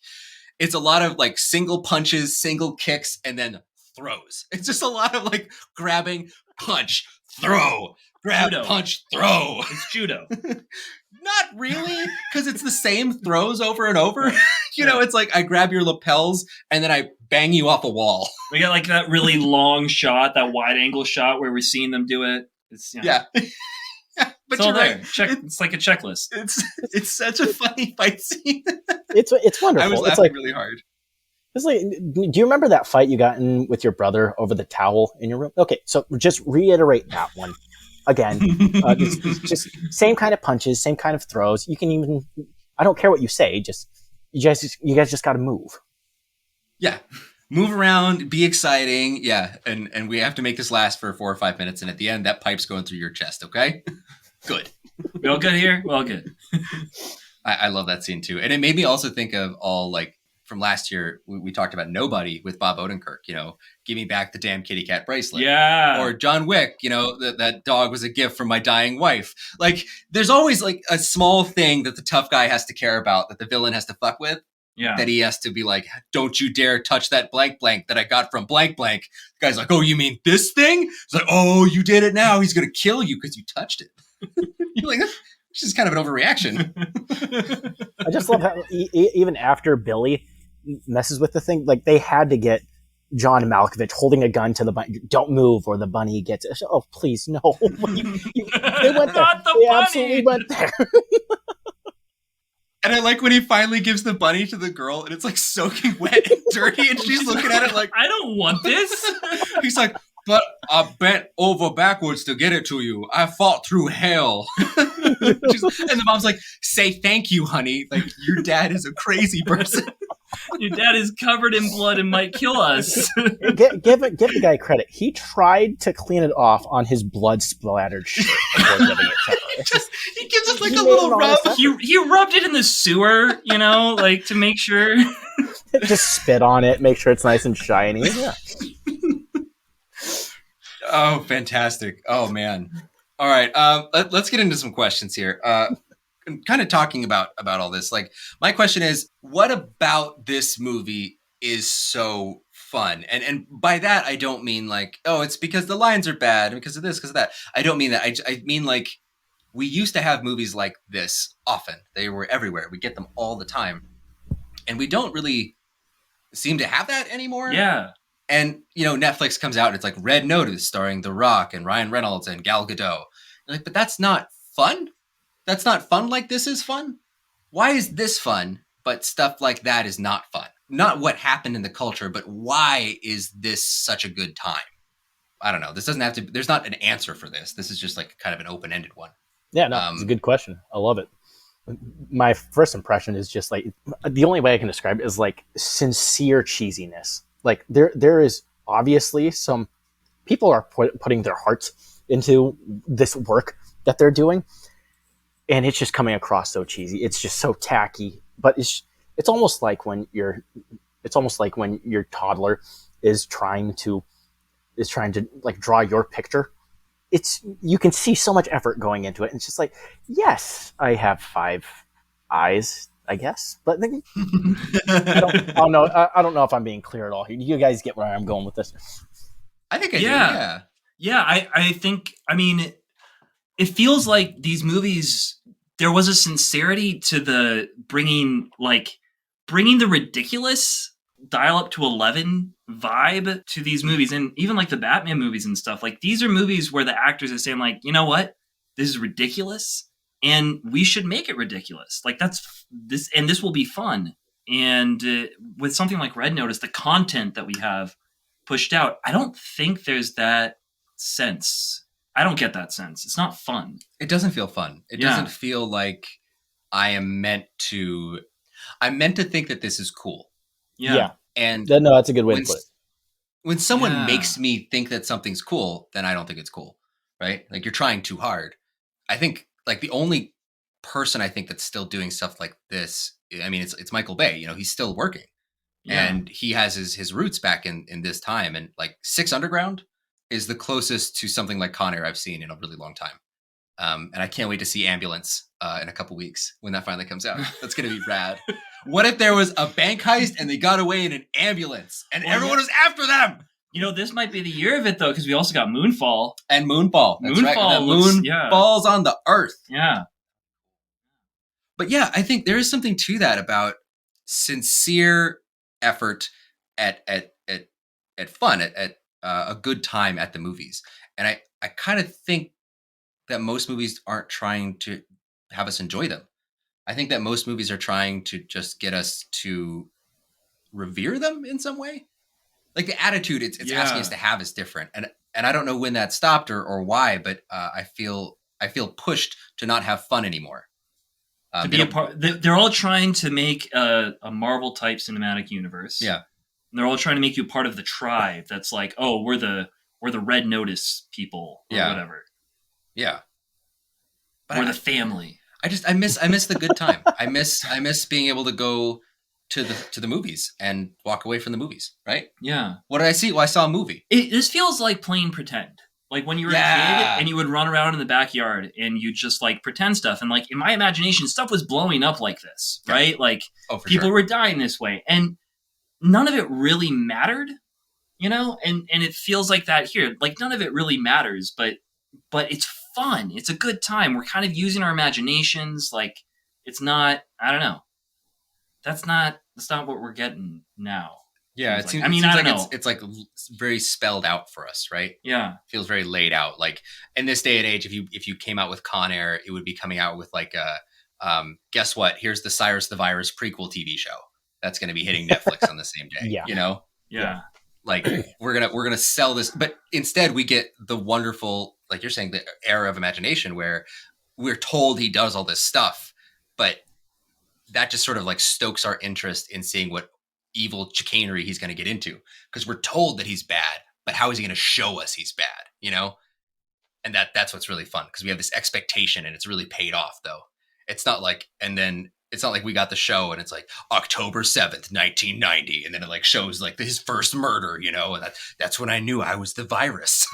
it's a lot of like single punches, single kicks, and then throws. It's just a lot of like grabbing, punch, throw, grab, judo. Punch, throw. It's judo. Not really, because it's the same throws over and over. You know, it's like I grab your lapels and then I bang you off a wall. We got like that really long shot, that wide angle shot where we're seeing them do it. It's, yeah. But it's you're right. It's like a checklist. It's such a funny fight scene. It's wonderful. I was laughing really hard. It's like, do you remember that fight you got in with your brother over the towel in your room? Okay, so just reiterate that one again. Just same kind of punches, same kind of throws. You can even, I don't care what you say. Just you guys just got to move. Yeah. Move around, be exciting. Yeah. And we have to make this last for 4 or 5 minutes. And at the end, that pipe's going through your chest. Okay. Good. We all good here? We all good. I love that scene too. And it made me also think of all like from last year, we talked about Nobody with Bob Odenkirk, you know, give me back the damn kitty cat bracelet. Yeah. Or John Wick, you know, that dog was a gift from my dying wife. Like there's always like a small thing that the tough guy has to care about that the villain has to fuck with. Yeah. That he has to be like, don't you dare touch that blank blank that I got from blank blank. The guy's like, oh, you mean this thing? It's like, oh, you did it now. He's going to kill you because you touched it. You're like, this is kind of an overreaction. I just love how even after Billy messes with the thing, like they had to get John Malkovich holding a gun to the bunny. Don't move or the bunny gets it. Oh, please, no. They went there. They absolutely went there. And I like when he finally gives the bunny to the girl and it's like soaking wet and dirty and she's looking at it like, I don't want this. He's like, but I bent over backwards to get it to you. I fought through hell. And the mom's like, say thank you, honey. Like, your dad is a crazy person. Your dad is covered in blood and might kill us. Give the guy credit. He tried to clean it off on his blood splattered shirt before giving it to her. He gives us like a little rub. He rubbed it in the sewer, you know, like to make sure. Just spit on it, make sure it's nice and shiny. Yeah. Oh, fantastic. Oh, man. All right. Let's get into some questions here. Kind of talking about all this. Like, my question is, what about this movie is so fun? And by that, I don't mean like, oh, it's because the lines are bad, because of this, because of that. I don't mean that. I mean like, we used to have movies like this often. They were everywhere. We get them all the time. And we don't really seem to have that anymore. Yeah. And, you know, Netflix comes out and it's like Red Notice starring The Rock and Ryan Reynolds and Gal Gadot. You're like, but that's not fun. That's not fun like this is fun. Why is this fun, but stuff like that is not fun? Not what happened in the culture, but why is this such a good time? I don't know. This doesn't have to, there's not an answer for this. This is just like kind of an open-ended one. Yeah, no, it's a good question. I love it. My first impression is just like, the only way I can describe it is like sincere cheesiness. Like there is obviously some people are putting their hearts into this work that they're doing, and it's just coming across so cheesy. It's just so tacky. But it's almost like when your toddler is trying to like draw your picture. You can see so much effort going into it. And it's just like, yes, I have 5 eyes, I guess, but I don't know if I'm being clear at all here. You guys get where I'm going with this? I think I do. Yeah. I think, I mean, it feels like these movies, there was a sincerity to the bringing the ridiculous dial up to 11 vibe to these movies. And even like the Batman movies and stuff, like these are movies where the actors are saying like, you know what, this is ridiculous and we should make it ridiculous. Like this will be fun. And with something like Red Notice, the content that we have pushed out, I don't think there's that sense. I don't get that sense. It's not fun. It doesn't feel fun. It doesn't feel like I'm meant to think that this is cool. Yeah. And no, that's a good way to put it. When someone makes me think that something's cool, then I don't think it's cool, right? Like you're trying too hard. I think like the only person I think that's still doing stuff like this, I mean, it's Michael Bay. You know, he's still working, and he has his roots back in this time. And like Six Underground is the closest to something like Con Air I've seen in a really long time. And I can't wait to see Ambulance in a couple weeks when that finally comes out. That's gonna be rad. What if there was a bank heist and they got away in an ambulance and everyone was after them? You know, this might be the year of it though, because we also got Moonfall. And Moonfall. That's right. The moon falls on the earth. Yeah. But yeah, I think there is something to that about sincere effort at fun, at a good time at the movies. And I kind of think that most movies aren't trying to have us enjoy them. I think that most movies are trying to just get us to revere them in some way. Like the attitude it's asking us to have is different. And I don't know when that stopped or why, but I feel pushed to not have fun anymore. To be a part, they're all trying to make a Marvel type cinematic universe. Yeah. And they're all trying to make you part of the tribe that's like, oh, we're the Red Notice people or whatever. Yeah. But we're the family. I miss the good time. I miss being able to go to the movies and walk away from the movies, right? Yeah. What did I see? Well, I saw a movie. This feels like playing pretend. Like when you were a kid and you would run around in the backyard and you just like pretend stuff. And like in my imagination, stuff was blowing up like this, right? Like people were dying this way. And none of it really mattered, you know? And it feels like that here. Like none of it really matters, but it's fun. It's a good time. We're kind of using our imaginations. Like it's not, I don't know. That's not what we're getting now. Yeah, it seems like it's like very spelled out for us, right? Yeah, feels very laid out. Like in this day and age, if you came out with Con Air, it would be coming out with like a guess what? Here's the Cyrus the Virus prequel TV show that's going to be hitting Netflix on the same day. Yeah, you know. Yeah, like we're gonna sell this, but instead we get the wonderful, like you're saying, the era of imagination where we're told he does all this stuff, but that just sort of like stokes our interest in seeing what evil chicanery he's going to get into, because we're told that he's bad, but how is he going to show us he's bad, you know? And that's what's really fun, because we have this expectation and it's really paid off though. It's not like we got the show and it's like October 7th, 1990. And then it like shows like his first murder, you know, and that's when I knew I was the virus.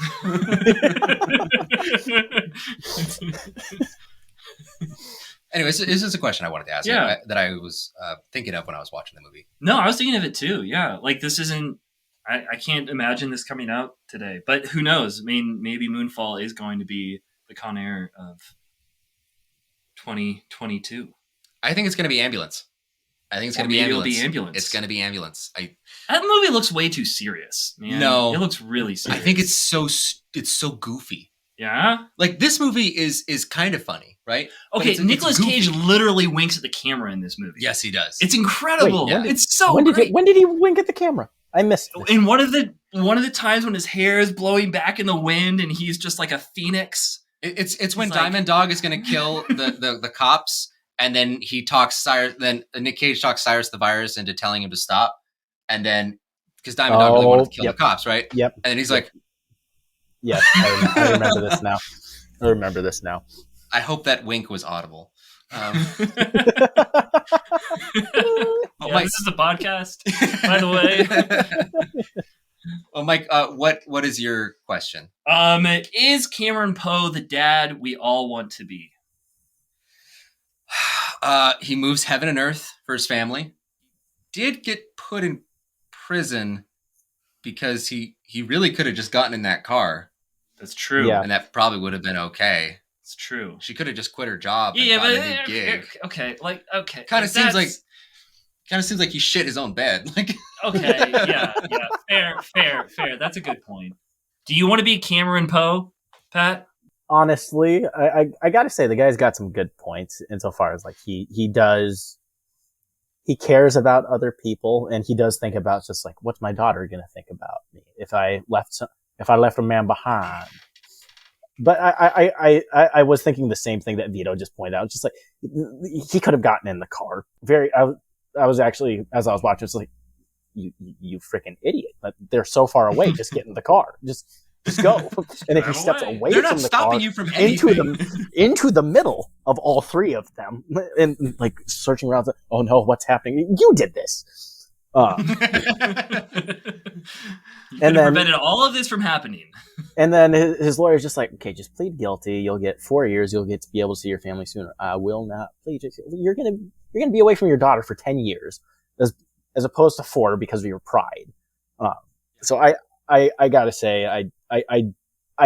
Anyways, this is a question I wanted to ask you that I was thinking of when I was watching the movie. No, I was thinking of it too. Yeah. Like this isn't, I can't imagine this coming out today, but who knows? I mean, maybe Moonfall is going to be the Con Air of 2022. I think it's going to be Ambulance. It's going to be Ambulance. It's going to be Ambulance. That movie looks way too serious, man. No. It looks really serious. I think it's so goofy. Yeah? Like this movie is kind of funny, right? Okay, Nicolas Cage literally winks at the camera in this movie. Yes, he does. It's incredible. Wait, it's so great. When did he wink at the camera? I missed it. In one of the times when his hair is blowing back in the wind and he's just like a phoenix. It's when Diamond Dog is going to kill the cops, and then he talks Cyrus. Then Nick Cage talks Cyrus the Virus into telling him to stop, and then because Diamond Dog really wanted to kill the cops, right? Yep. And then he's like, "Yes, I remember this now. I remember this now." I hope that wink was audible. Mike, this is a podcast, by the way. Well, Mike, what is your question? Is Cameron Poe the dad we all want to be? He moves heaven and earth for his family. Did get put in prison because he really could have just gotten in that car. That's true. Yeah. And that probably would have been okay. It's true. She could have just quit her job and Yeah, gotten but a new gig. Okay. Kind of seems like he shit his own bed. Like, okay, yeah. Fair. That's a good point. Do you want to be Cameron Poe, Pat? Honestly, I got to say the guy's got some good points insofar as like he cares about other people, and he does think about just like, what's my daughter going to think about me if I left a man behind. But I was thinking the same thing that Vito just pointed out. Just like he could have gotten in the car. I was actually, as I was watching, it's like, you freaking idiot! But they're so far away. Just get in the car. Just go. And if he steps away they're from not the stopping car you from anything. into the middle of all three of them, and like searching around, oh no, what's happening? You did this. And then prevented all of this from happening. And then his lawyer's just like, okay, just plead guilty. You'll get 4 years. You'll get to be able to see your family sooner. I will not plead. You're gonna be away from your daughter for 10 years, as opposed to 4 because of your pride. So I gotta say I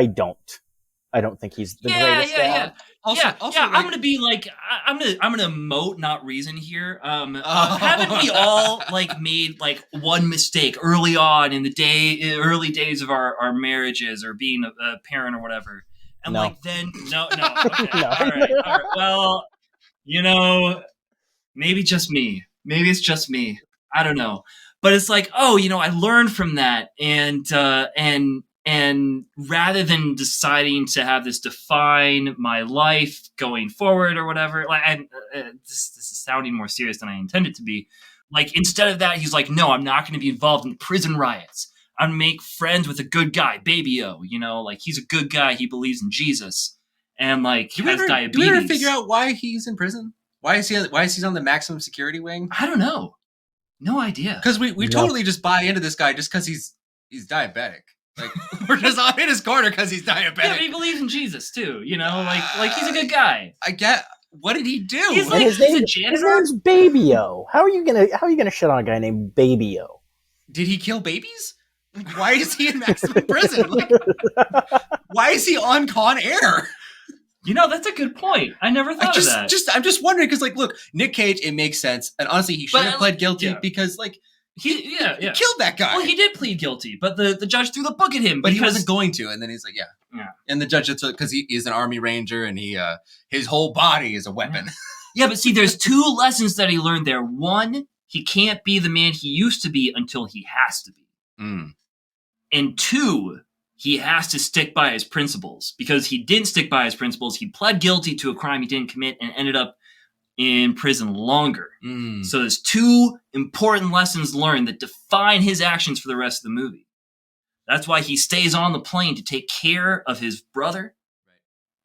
don't think he's the greatest dad. Also, I'm gonna be like, I'm gonna emote, not reason here. Haven't we all like made like one mistake early on in the early days of our marriages or being a parent or whatever? And no. Like then no, okay, no. All right. Well, maybe just me. Maybe it's just me. I don't know. But it's like, I learned from that, and rather than deciding to have this define my life going forward or whatever, like, this is sounding more serious than I intended to be. Like, instead of that, he's like, no, I'm not going to be involved in prison riots. I'm going to make friends with a good guy, Baby-O, like he's a good guy. He believes in Jesus and like has diabetes. Do we ever figure out why he's in prison? Why is he on the maximum security wing? I don't know. No idea. Because we totally just buy into this guy just because he's diabetic. Like, we're just on in his corner because he's diabetic. Yeah, but he believes in Jesus too. Like he's a good guy. I get. What did he do? He's like he's a janitor. His name's Baby-O. How are you gonna shit on a guy named Baby-O? Did he kill babies? Like, why is he in maximum prison? Like, why is he on Con Air? That's a good point. I never thought of that. I'm just wondering because, like, look, Nick Cage, it makes sense, and honestly, he should have pled guilty because, like, he killed that guy. Well, he did plead guilty, but the judge threw the book at him. But he wasn't going to, and then he's like, yeah. And the judge, because he is an Army Ranger, and his whole body is a weapon. Yeah, but see, there's 2 lessons that he learned there. 1, he can't be the man he used to be until he has to be. Mm. And 2, he has to stick by his principles, because he didn't stick by his principles. He pled guilty to a crime he didn't commit and ended up in prison longer. Mm. So there's 2 important lessons learned that define his actions for the rest of the movie. That's why he stays on the plane to take care of his brother,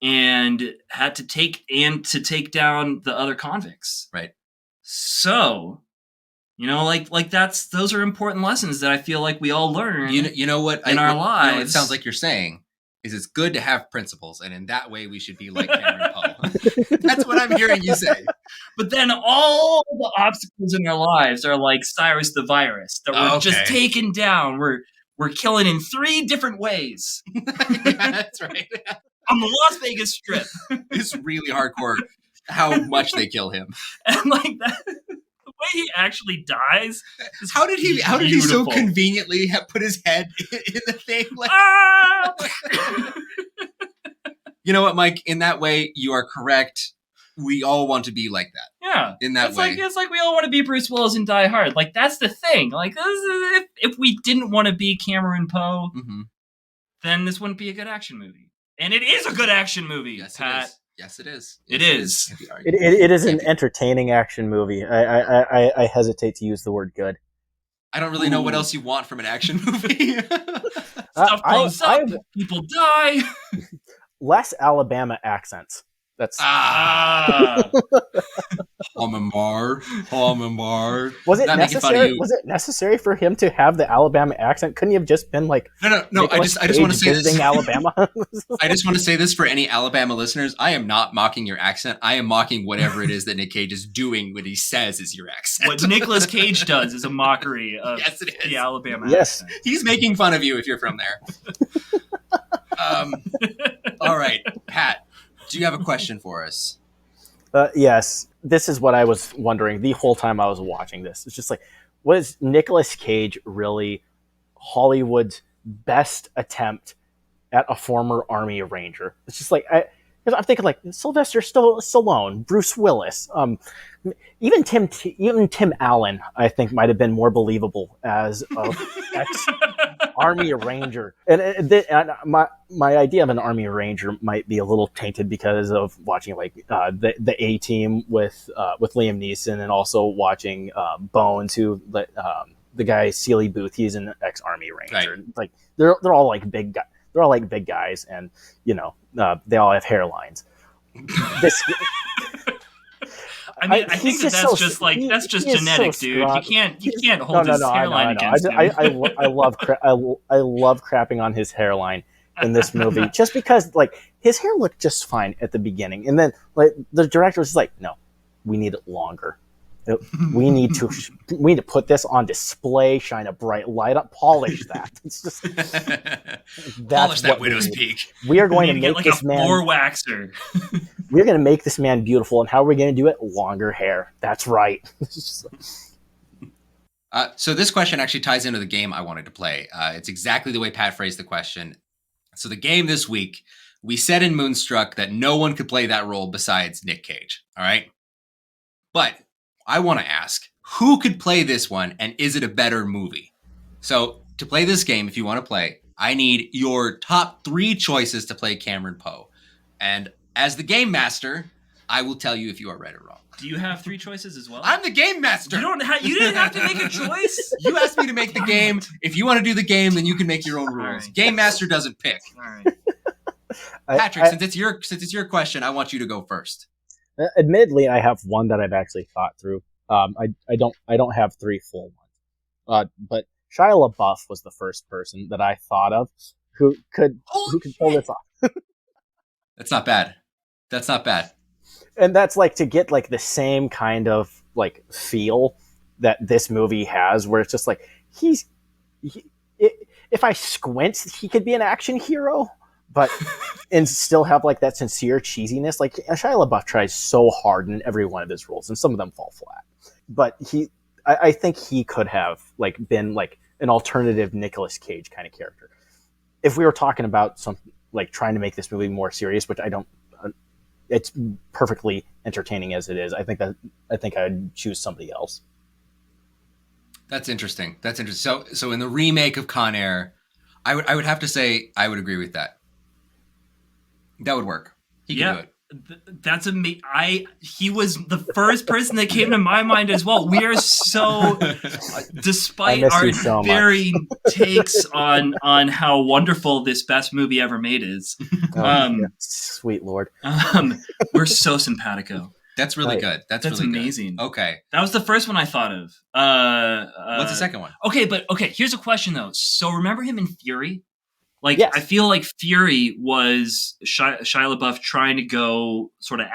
and had to take down the other convicts. Right. So, those are important lessons that I feel like we all learn. You know what? In our lives, it sounds like you're saying is it's good to have principles, and in that way we should be like Cameron Poe. That's what I'm hearing you say. But then all the obstacles in our lives are like Cyrus the Virus that we're just taking down. We're killing in 3 different ways. Yeah, that's right. On the Las Vegas Strip. It's really hardcore how much they kill him. And like that, the way he actually dies. How did he so conveniently put his head in the thing? Like, You know what, Mike? In that way, you are correct. We all want to be like that. Yeah. In that way. It's like we all want to be Bruce Willis and Die Hard. Like, that's the thing. Like, if we didn't want to be Cameron Poe, then this wouldn't be a good action movie. And it is a good action movie, yes, Pat. It is. Yes, it is. It is. It is an entertaining action movie. I hesitate to use the word good. I don't really know what else you want from an action movie. Stuff blows up, people die. Less Alabama accents. That's Homemar. Was it necessary? Was it necessary for him to have the Alabama accent? Couldn't he have just been like no? I just want to say this. Alabama. I just want to say this for any Alabama listeners. I am not mocking your accent. I am mocking whatever it is that Nick Cage is doing when he says is your accent. What Nicolas Cage does is a mockery of the Alabama accent. He's making fun of you if you're from there. All right, Pat. Do you have a question for us? Yes, this is what I was wondering the whole time I was watching this. It's just like, was Nicolas Cage really Hollywood's best attempt at a former Army Ranger? It's just like, I'm thinking like Sylvester Stallone, Bruce Willis, even Tim Allen, I think might have been more believable as a ex Army Ranger. And my idea of an Army Ranger might be a little tainted because of watching like the A-Team with Liam Neeson, and also watching Bones, who the guy Sealy Booth, he's an ex-Army Ranger. Right. Like they're all like big guys. They're all like big guys, and they all have hairlines. This, I think that's just genetic, so dude. You can't hold his hairline against him. I love crapping on his hairline in this movie, just because like his hair looked just fine at the beginning, and then like the director was like, no, we need it longer. We need to put this on display, shine a bright light up, polish that. It's just polish that widow's peak. We are going to get make like this a man floor waxer. We're going to make this man beautiful, and how are we going to do it? Longer hair. That's right. So this question actually ties into the game I wanted to play. It's exactly the way Pat phrased the question. So the game this week, we said in Moonstruck that no one could play that role besides Nick Cage. All right, but I want to ask, who could play this one, and is it a better movie? So to play this game, if you want to play, I need your top 3 choices to play Cameron Poe. And as the game master, I will tell you if you are right or wrong. Do you have 3 choices as well? I'm the game master. You didn't have to make a choice? You asked me to make the game. If you want to do the game, then you can make your own rules. Right. Game master doesn't pick. All right. Patrick, since it's your question, I want you to go first. Admittedly, I have one that I've actually thought through. I don't have 3 full ones. But Shia LaBeouf was the first person that I thought of who could pull this off. That's not bad. That's not bad. And that's like to get like the same kind of like feel that this movie has, where it's just like if I squint, he could be an action hero, but and still have like that sincere cheesiness. Like Shia LaBeouf tries so hard in every one of his roles, and some of them fall flat. But I think he could have like been like an alternative Nicolas Cage kind of character. If we were talking about some like trying to make this movie more serious, which I don't, it's perfectly entertaining as it is. I think I'd choose somebody else. That's interesting. So in the remake of Con Air, I would have to say I would agree with that. That would work. He can do it. That's amazing. He was the first person that came to my mind as well. We are so, despite our so varying takes on how wonderful this best movie ever made is. Sweet Lord. We're so simpatico. That's really good. That's really amazing. Good. Okay. That was the first one I thought of. What's the second one? Okay, here's a question though. So remember him in Fury? Like, yes. I feel like Fury was Shia LaBeouf trying to go sort of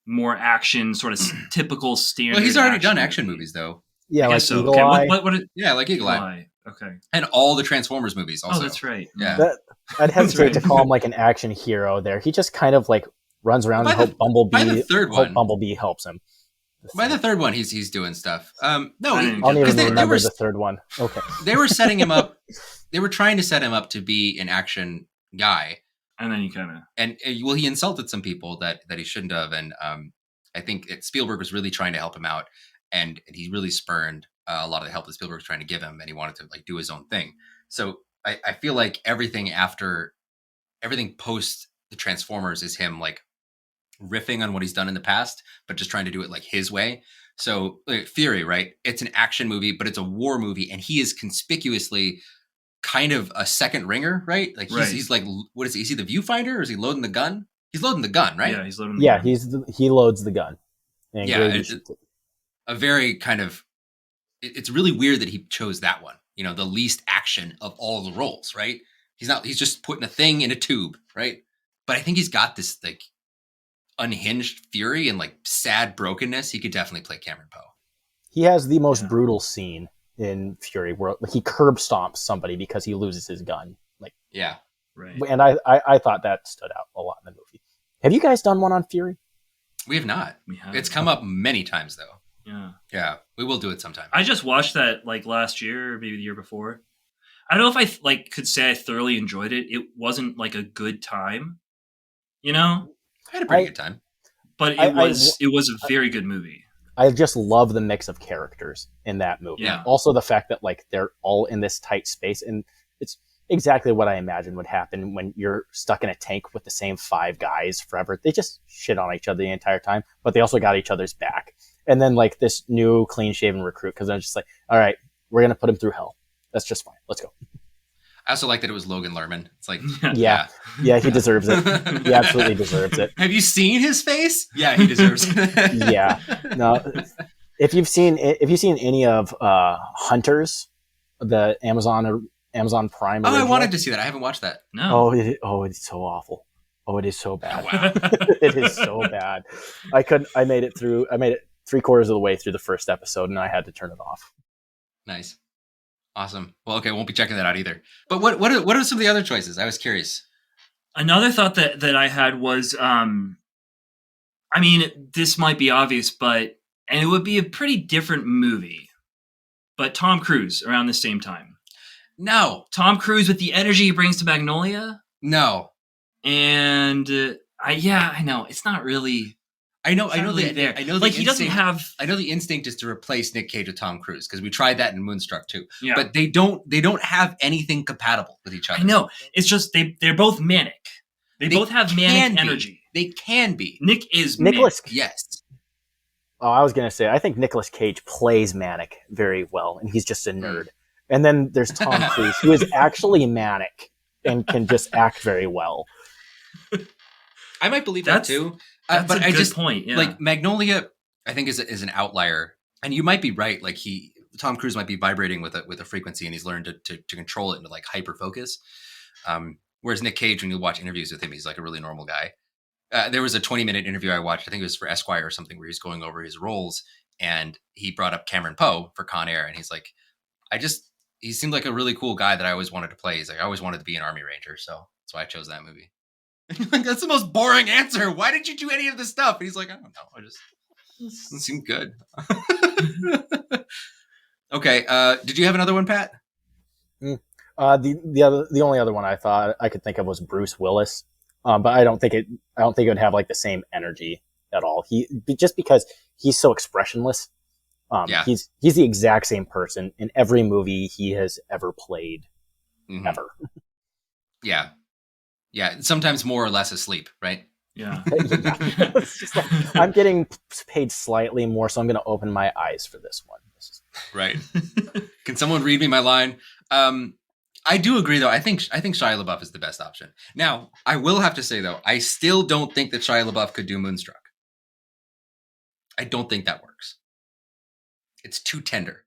more action, sort of typical standard. Well, he's already done action movies, though. Yeah, like so. Eagle Okay, Eye. Like Eagle Eye. Okay. And all the Transformers movies also. Oh, that's right. Yeah. I'd hesitate to call him like an action hero there. He just kind of like runs around and hope Bumblebee helps him. By the third one, he's doing stuff. No, I don't even remember the third one. Okay. They were setting him up. They were trying to set him up to be an action guy, and then he kind of he insulted some people that he shouldn't have, and I think Spielberg was really trying to help him out, and he really spurned a lot of the help that Spielberg was trying to give him, and he wanted to like do his own thing. So I feel like everything post the Transformers is him like riffing on what he's done in the past, but just trying to do it like his way. So Fury, right? It's an action movie, but it's a war movie, and he is conspicuously kind of a second ringer, right? Like he's like, what is he? Is he the viewfinder, or is he loading the gun? He's loading the gun, right? Yeah, he's loading the gun. He loads the gun. And it's a very kind of, it's really weird that he chose that one, the least action of all the roles, right? He's just putting a thing in a tube, right? But I think he's got this like unhinged fury and like sad brokenness. He could definitely play Cameron Poe. He has the most brutal scene in Fury where he curb stomps somebody because he loses his gun. Like, yeah, right. And I thought that stood out a lot in the movie. Have you guys done one on Fury? We have not. We have. It's come up many times though. Yeah. Yeah, we will do it sometime. I just watched that like last year or maybe the year before. I don't know if I like could say I thoroughly enjoyed it. It wasn't like a good time, you know, I had a pretty good time. but it was a very good movie. I just love the mix of characters in that movie. Yeah. Also the fact that like they're all in this tight space, and it's exactly what I imagine would happen when you're stuck in a tank with the same 5 guys forever. They just shit on each other the entire time, but they also got each other's back. And then like this new clean shaven recruit, because I'm just like, all right, we're gonna put him through hell. That's just fine. Let's go. I also like that it was Logan Lerman. It's like, Yeah, he deserves it. He absolutely deserves it. Have you seen his face? Yeah, he deserves it. Yeah. No, if you've seen any of Hunters, the Amazon Prime original. I wanted to see that. I haven't watched that. No. It's so awful. Oh, it is so bad. Oh, wow. It is so bad. I made it 3/4 of the way through the first episode, and I had to turn it off. Nice. Awesome. Well, okay, won't be checking that out either. But what are some of the other choices? I was curious. Another thought that I had was, I mean, this might be obvious, and it would be a pretty different movie, but Tom Cruise around the same time. No. Tom Cruise with the energy he brings to Magnolia. No. And I know it's not really. I know really there. I know like the he doesn't have. I know the instinct is to replace Nick Cage with Tom Cruise because we tried that in Moonstruck too. Yeah. But they don't have anything compatible with each other. I know. It's just they're both manic. They both have manic energy. They can be. Nick is Nicholas. manic. Yes. Oh, I was gonna say I think Nicolas Cage plays manic very well, and he's just a nerd. And then there's Tom Cruise, who is actually manic and can just act very well. I might believe that too. That's but a I good just point. Yeah. like Magnolia. I think is an outlier, and you might be right. Like Tom Cruise might be vibrating with a frequency, and he's learned to control it and to like hyper focus. Whereas Nick Cage, when you watch interviews with him, he's like a really normal guy. There was a 20-minute interview I watched. I think it was for Esquire or something, where he's going over his roles, and he brought up Cameron Poe for Con Air, and he's like, he seemed like a really cool guy that I always wanted to play. He's like, I always wanted to be an Army Ranger, so that's why I chose that movie. Like, that's the most boring answer. Why did you do any of this stuff? And he's like, I don't know. It seemed good. Okay. Did you have another one, Pat? The only other one I thought I could think of was Bruce Willis, but I don't think it would have like the same energy at all. Just because he's so expressionless. He's the exact same person in every movie he has ever played, ever. Yeah. Yeah, sometimes more or less asleep, right? Yeah. It's just like, I'm getting paid slightly more, so I'm going to open my eyes for this one. Right. Can someone read me my line? I do agree, though. I think Shia LaBeouf is the best option. Now, I will have to say, though, I still don't think that Shia LaBeouf could do Moonstruck. I don't think that works. It's too tender.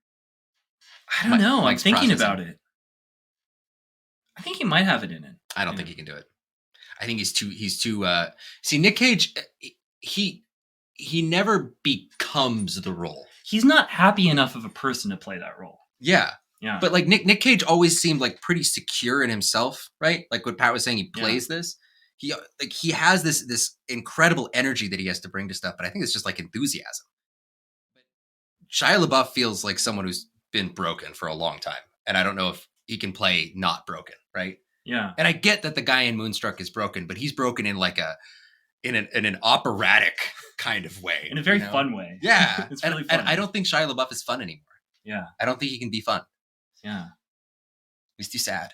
I don't know. Mike's I'm thinking processing. about it. I think he might have it in it. I don't think he can do it. I think he's too see, Nick Cage, he never becomes the role. He's not happy enough of a person to play that role. Yeah. Yeah. But like Nick Cage always seemed like pretty secure in himself, right? Like what Pat was saying, he plays this. He has this incredible energy that he has to bring to stuff, but I think it's just like enthusiasm. Shia LaBeouf feels like someone who's been broken for a long time, and I don't know if he can play not broken, right? Yeah. And I get that the guy in Moonstruck is broken, but he's broken in like in an operatic kind of way. In a very fun way. Yeah. It's really fun. And I don't think Shia LaBeouf is fun anymore. Yeah. I don't think he can be fun. Yeah. He's too sad.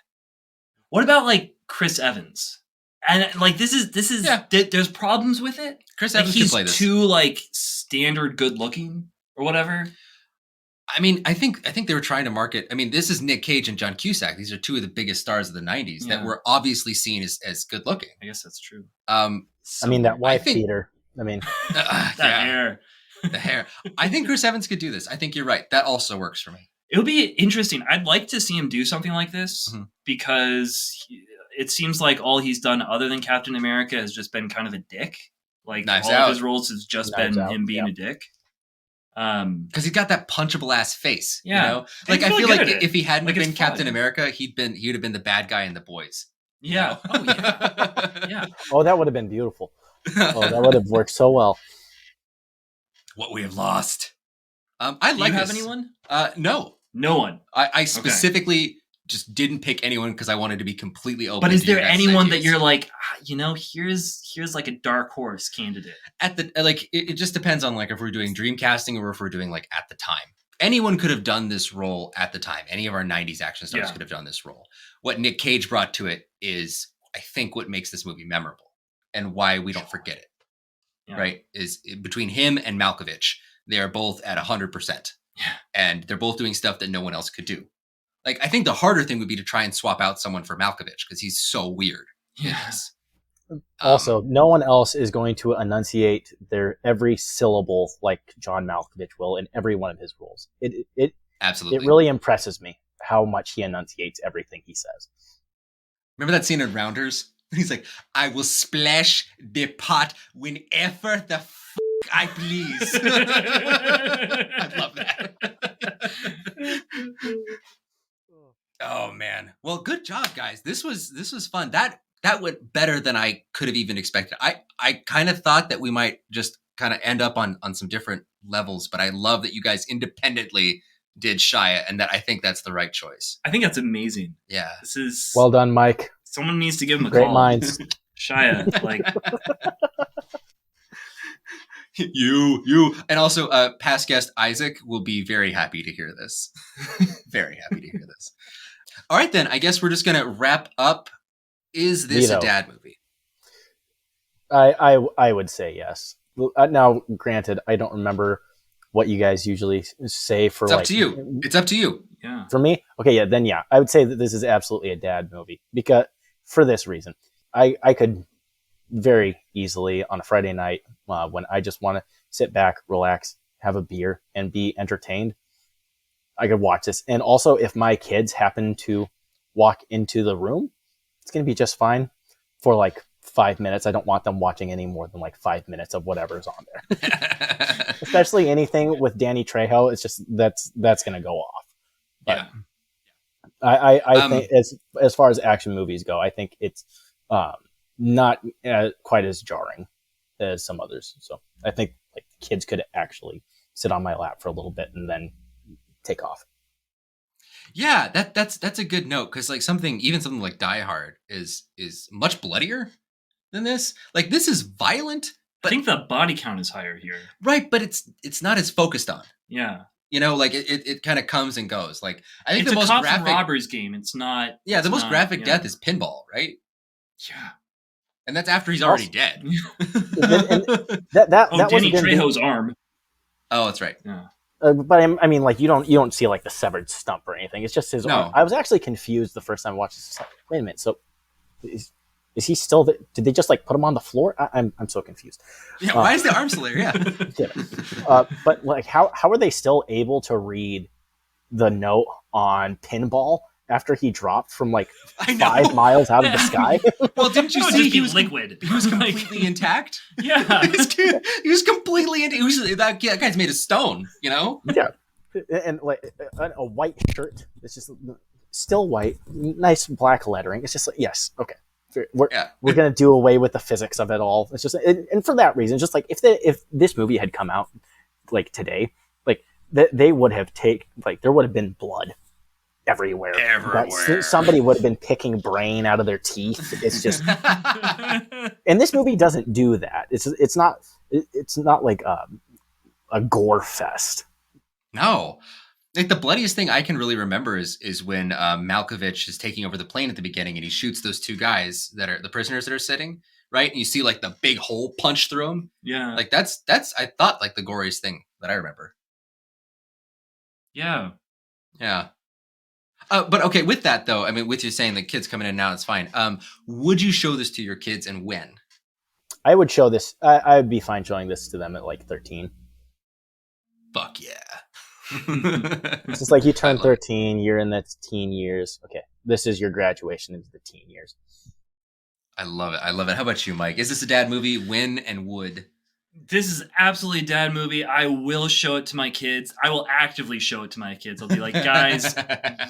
What about like Chris Evans? And like this is there's problems with it. Chris Like, Evans he's can play this. too like standard good looking or whatever. I mean, I think they were trying to market. I mean, this is Nick Cage and John Cusack. These are two of the biggest stars of the 90s that were obviously seen as good looking. I guess that's true. I mean, that wife beater. I mean, hair. The hair. I think Chris Evans could do this. I think you're right. That also works for me. It would be interesting. I'd like to see him do something like this because it seems like all he's done other than Captain America has just been kind of a dick. Like Knives all Out. of his roles has just been him being a dick. Because he's got that punchable ass face. Yeah. You know? Like I feel like if he hadn't Like, been it's Captain fun. America, he would have been the bad guy in The Boys. Yeah. You know? Oh yeah. Yeah. oh, that would have been beautiful. Oh, that would have worked so well. What we have lost. I Do like you have this. anyone? No. No one. I specifically just didn't pick anyone because I wanted to be completely open. But is to your there guys' anyone that ideas. you're like, here's like a dark horse candidate? At the it just depends on like if we're doing dream casting or if we're doing like at the time. Anyone could have done this role at the time. Any of our 90s action stars could have done this role. What Nick Cage brought to it is, I think, what makes this movie memorable and why we don't forget it. Yeah. Right? Is between him and Malkovich, they are both at 100%. Yeah. And they're both doing stuff that no one else could do. Like, I think the harder thing would be to try and swap out someone for Malkovich because he's so weird. Yes. Also, no one else is going to enunciate their every syllable like John Malkovich will in every one of his roles. It absolutely. It really impresses me how much he enunciates everything he says. Remember that scene in Rounders? He's like, I will splash the pot whenever the I please. I love that. Oh man. Well, good job, guys. This was fun. That went better than I could have even expected. I kind of thought that we might just kind of end up on some different levels, but I love that you guys independently did Shia, and that I think that's the right choice. I think that's amazing. Yeah. This is well done, Mike. Someone needs to give him a Great call. minds. Shia, like you and also past guest Isaac will be very happy to hear this. Very happy to hear this. All right, then. I guess we're just gonna wrap up. Is this a dad movie? I would say yes. Now, granted, I don't remember what you guys usually say for. It's up to you. It's up to you. Yeah. For me, okay, yeah. Then yeah, I would say that this is absolutely a dad movie because for this reason, I could very easily on a Friday night when I just want to sit back, relax, have a beer, and be entertained. I could watch this, and also if my kids happen to walk into the room, it's going to be just fine for like 5 minutes. I don't want them watching any more than like 5 minutes of whatever's on there. Especially anything with Danny Trejo, it's just that's going to go off. But yeah. I think as far as action movies go, I think it's not quite as jarring as some others. So I think like kids could actually sit on my lap for a little bit and then take off. Yeah, that's a good note because like something like Die Hard is much bloodier than this. Like this is violent, but I think the body count is higher here. Right, but it's not as focused on. Yeah. You know, like it kind of comes and goes. Like I think it's the most cops graphic and robbers game. It's not. Yeah, the most graphic death is Pinball, right? Yeah. And that's after he's already dead. that Danny Trejo's arm. Oh, that's right. Yeah. But I mean, like you don't see like the severed stump or anything. It's just his arm. I was actually confused the first time I watched this. Like, wait a minute. So is he still? Did they just like put him on the floor? I'm so confused. Yeah. Why is the arm still there? Yeah. Yeah. But like, how are they still able to read the note on Pinball after he dropped from like 5 miles out of the sky? Well, didn't you see he was liquid? He was completely intact. Yeah, he was completely that guy's made of stone. You know. Yeah, and like a white shirt. It's just still white, nice black lettering. It's just like yes, okay. We're gonna do away with the physics of it all. It's just and for that reason, just like if this movie had come out like today, like they would have there would have been blood everywhere. Somebody would have been picking brain out of their teeth. It's just, and this movie doesn't do that. It's not like a gore fest. No. Like the bloodiest thing I can really remember is when Malkovich is taking over the plane at the beginning and he shoots those 2 guys that are the prisoners that are sitting, right? And you see like the big hole punch through them. Yeah. Like that's I thought like the goriest thing that I remember. Yeah. Yeah. But okay, with that though, I mean, with you saying the kids coming in now, it's fine. Would you show this to your kids and when? I would show this. I would be fine showing this to them at like 13. Fuck yeah. It's just like you turn 13, you're in the teen years. Okay, this is your graduation into the teen years. I love it. How about you, Mike? Is this a dad movie? When and would? This is absolutely a dad movie. I will show it to my kids. I will actively show it to my kids. I'll be like, guys,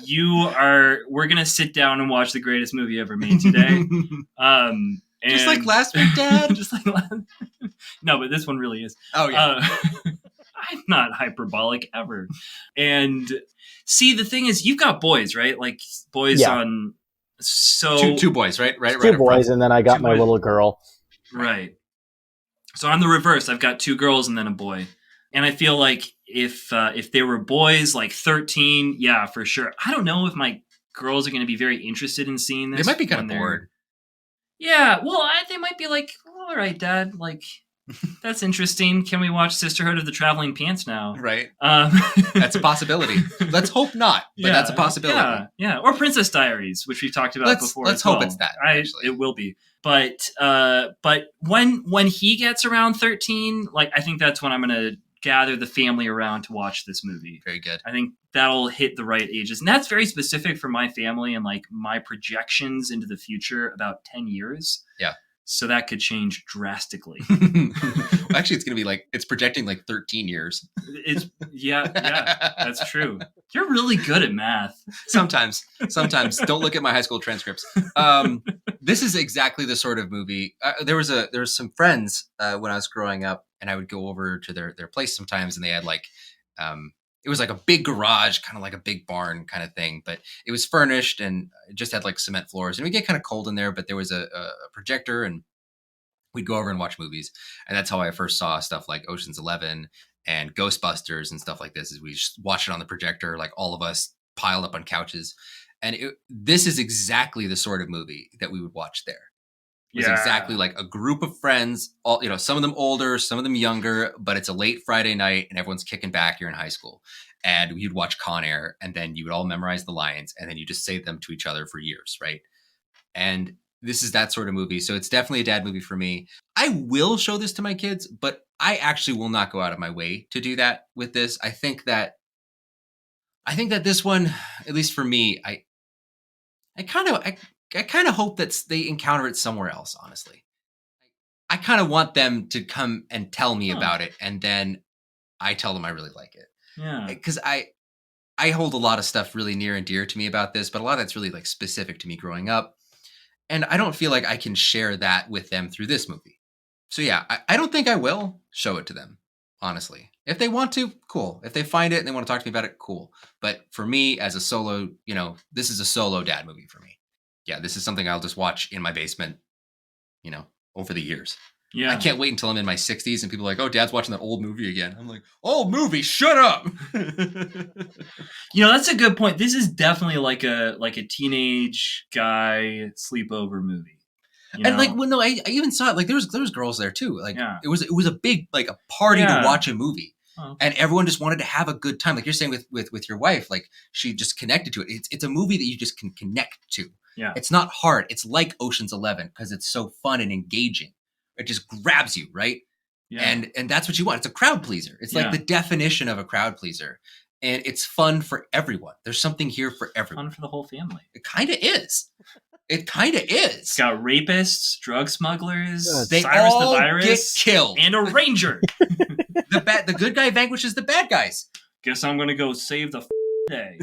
we're going to sit down and watch the greatest movie ever made today. Just like last week, Dad. Just like last. No, but this one really is. Oh yeah. I'm not hyperbolic ever. And see, the thing is, you've got boys, right? Like boys on. So two boys, right? Two boys, and then I got my little girl. Right. So I'm the reverse. I've got 2 girls and then a boy. And I feel like if they were boys, like 13, yeah, for sure. I don't know if my girls are going to be very interested in seeing this. They might be kind of bored. Yeah, well, they might be like, all right, Dad, like, that's interesting. Can we watch Sisterhood of the Traveling Pants now? Right. That's a possibility. Let's hope not, but that's a possibility. Yeah. Or Princess Diaries, which we've talked about before. Let's hope it's that. It will be. But when he gets around 13, like, I think that's when I'm going to gather the family around to watch this movie. Very good. I think that'll hit the right ages. And that's very specific for my family and like my projections into the future about 10 years. Yeah. So that could change drastically. Well, actually, it's going to be like, it's projecting like 13 years. Yeah, that's true. You're really good at math. Sometimes. Don't look at my high school transcripts. This is exactly the sort of movie. There was some friends when I was growing up, and I would go over to their place sometimes, and they had like, it was like a big garage, kind of like a big barn kind of thing, but it was furnished and it just had like cement floors, and we get kind of cold in there, but there was a projector, and we'd go over and watch movies. And that's how I first saw stuff like Ocean's 11 and Ghostbusters and stuff like this, is we just watched it on the projector, like all of us piled up on couches. And this is exactly the sort of movie that we would watch there. It was exactly like a group of friends, all, some of them older, some of them younger, but it's a late Friday night and everyone's kicking back. You're in high school, and you'd watch Con Air, and then you would all memorize the lines, and then you just say them to each other for years. Right. And this is that sort of movie. So it's definitely a dad movie for me. I will show this to my kids, but I actually will not go out of my way to do that with this. I think that this one, at least for me, I kind of hope that they encounter it somewhere else, honestly. I kind of want them to come and tell me about it, and then I tell them I really like it. Yeah. Because I hold a lot of stuff really near and dear to me about this, but a lot of that's really like specific to me growing up. And I don't feel like I can share that with them through this movie. So yeah, I don't think I will show it to them, honestly. If they want to, cool. If they find it and they want to talk to me about it, cool. But for me, as a solo, this is a solo dad movie for me. Yeah, this is something I'll just watch in my basement, over the years. Yeah. I can't wait until I'm in my 60s and people are like, oh, Dad's watching that old movie again. I'm like, old movie, shut up. That's a good point. This is definitely like a teenage guy sleepover movie. And like, well, no, I even saw it. Like, there was girls there too. Like, it was a big, like, a party to watch a movie. Oh. And everyone just wanted to have a good time. Like you're saying with your wife, like she just connected to it. It's a movie that you just can connect to. Yeah. It's not hard. It's like Ocean's 11 because it's so fun and engaging. It just grabs you, right? Yeah. And that's what you want. It's a crowd pleaser. It's like the definition of a crowd pleaser. And it's fun for everyone. There's something here for everyone. Fun for the whole family. It kind of is. It kind of is. It's got rapists, drug smugglers, they Cyrus all the Virus, get killed, and a ranger. The good guy vanquishes the bad guys. Guess I'm gonna go save the day.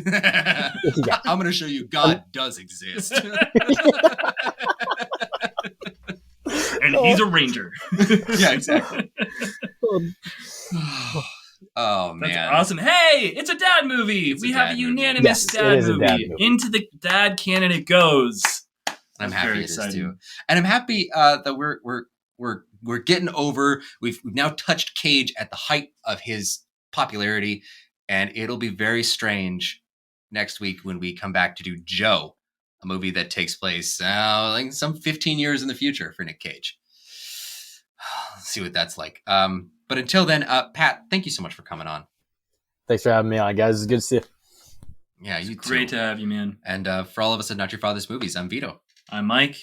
I'm gonna show you God does exist. And he's a ranger. Yeah, exactly. Oh, man. That's awesome. Hey, it's a dad movie. We have a unanimous dad movie. Into the dad canon it goes. I'm happy it is too. And I'm happy that we're getting over. We've now touched Cage at the height of his popularity, and it'll be very strange next week when we come back to do Joe, a movie that takes place like some 15 years in the future for Nick Cage. Let's see what that's like. But until then, Pat, thank you so much for coming on. Thanks for having me on, guys. It's good to see you. Yeah, you too. Great to have you, man. And for all of us at Not Your Father's Movies, I'm Vito. I'm Mike.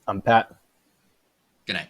I'm Pat. Good night.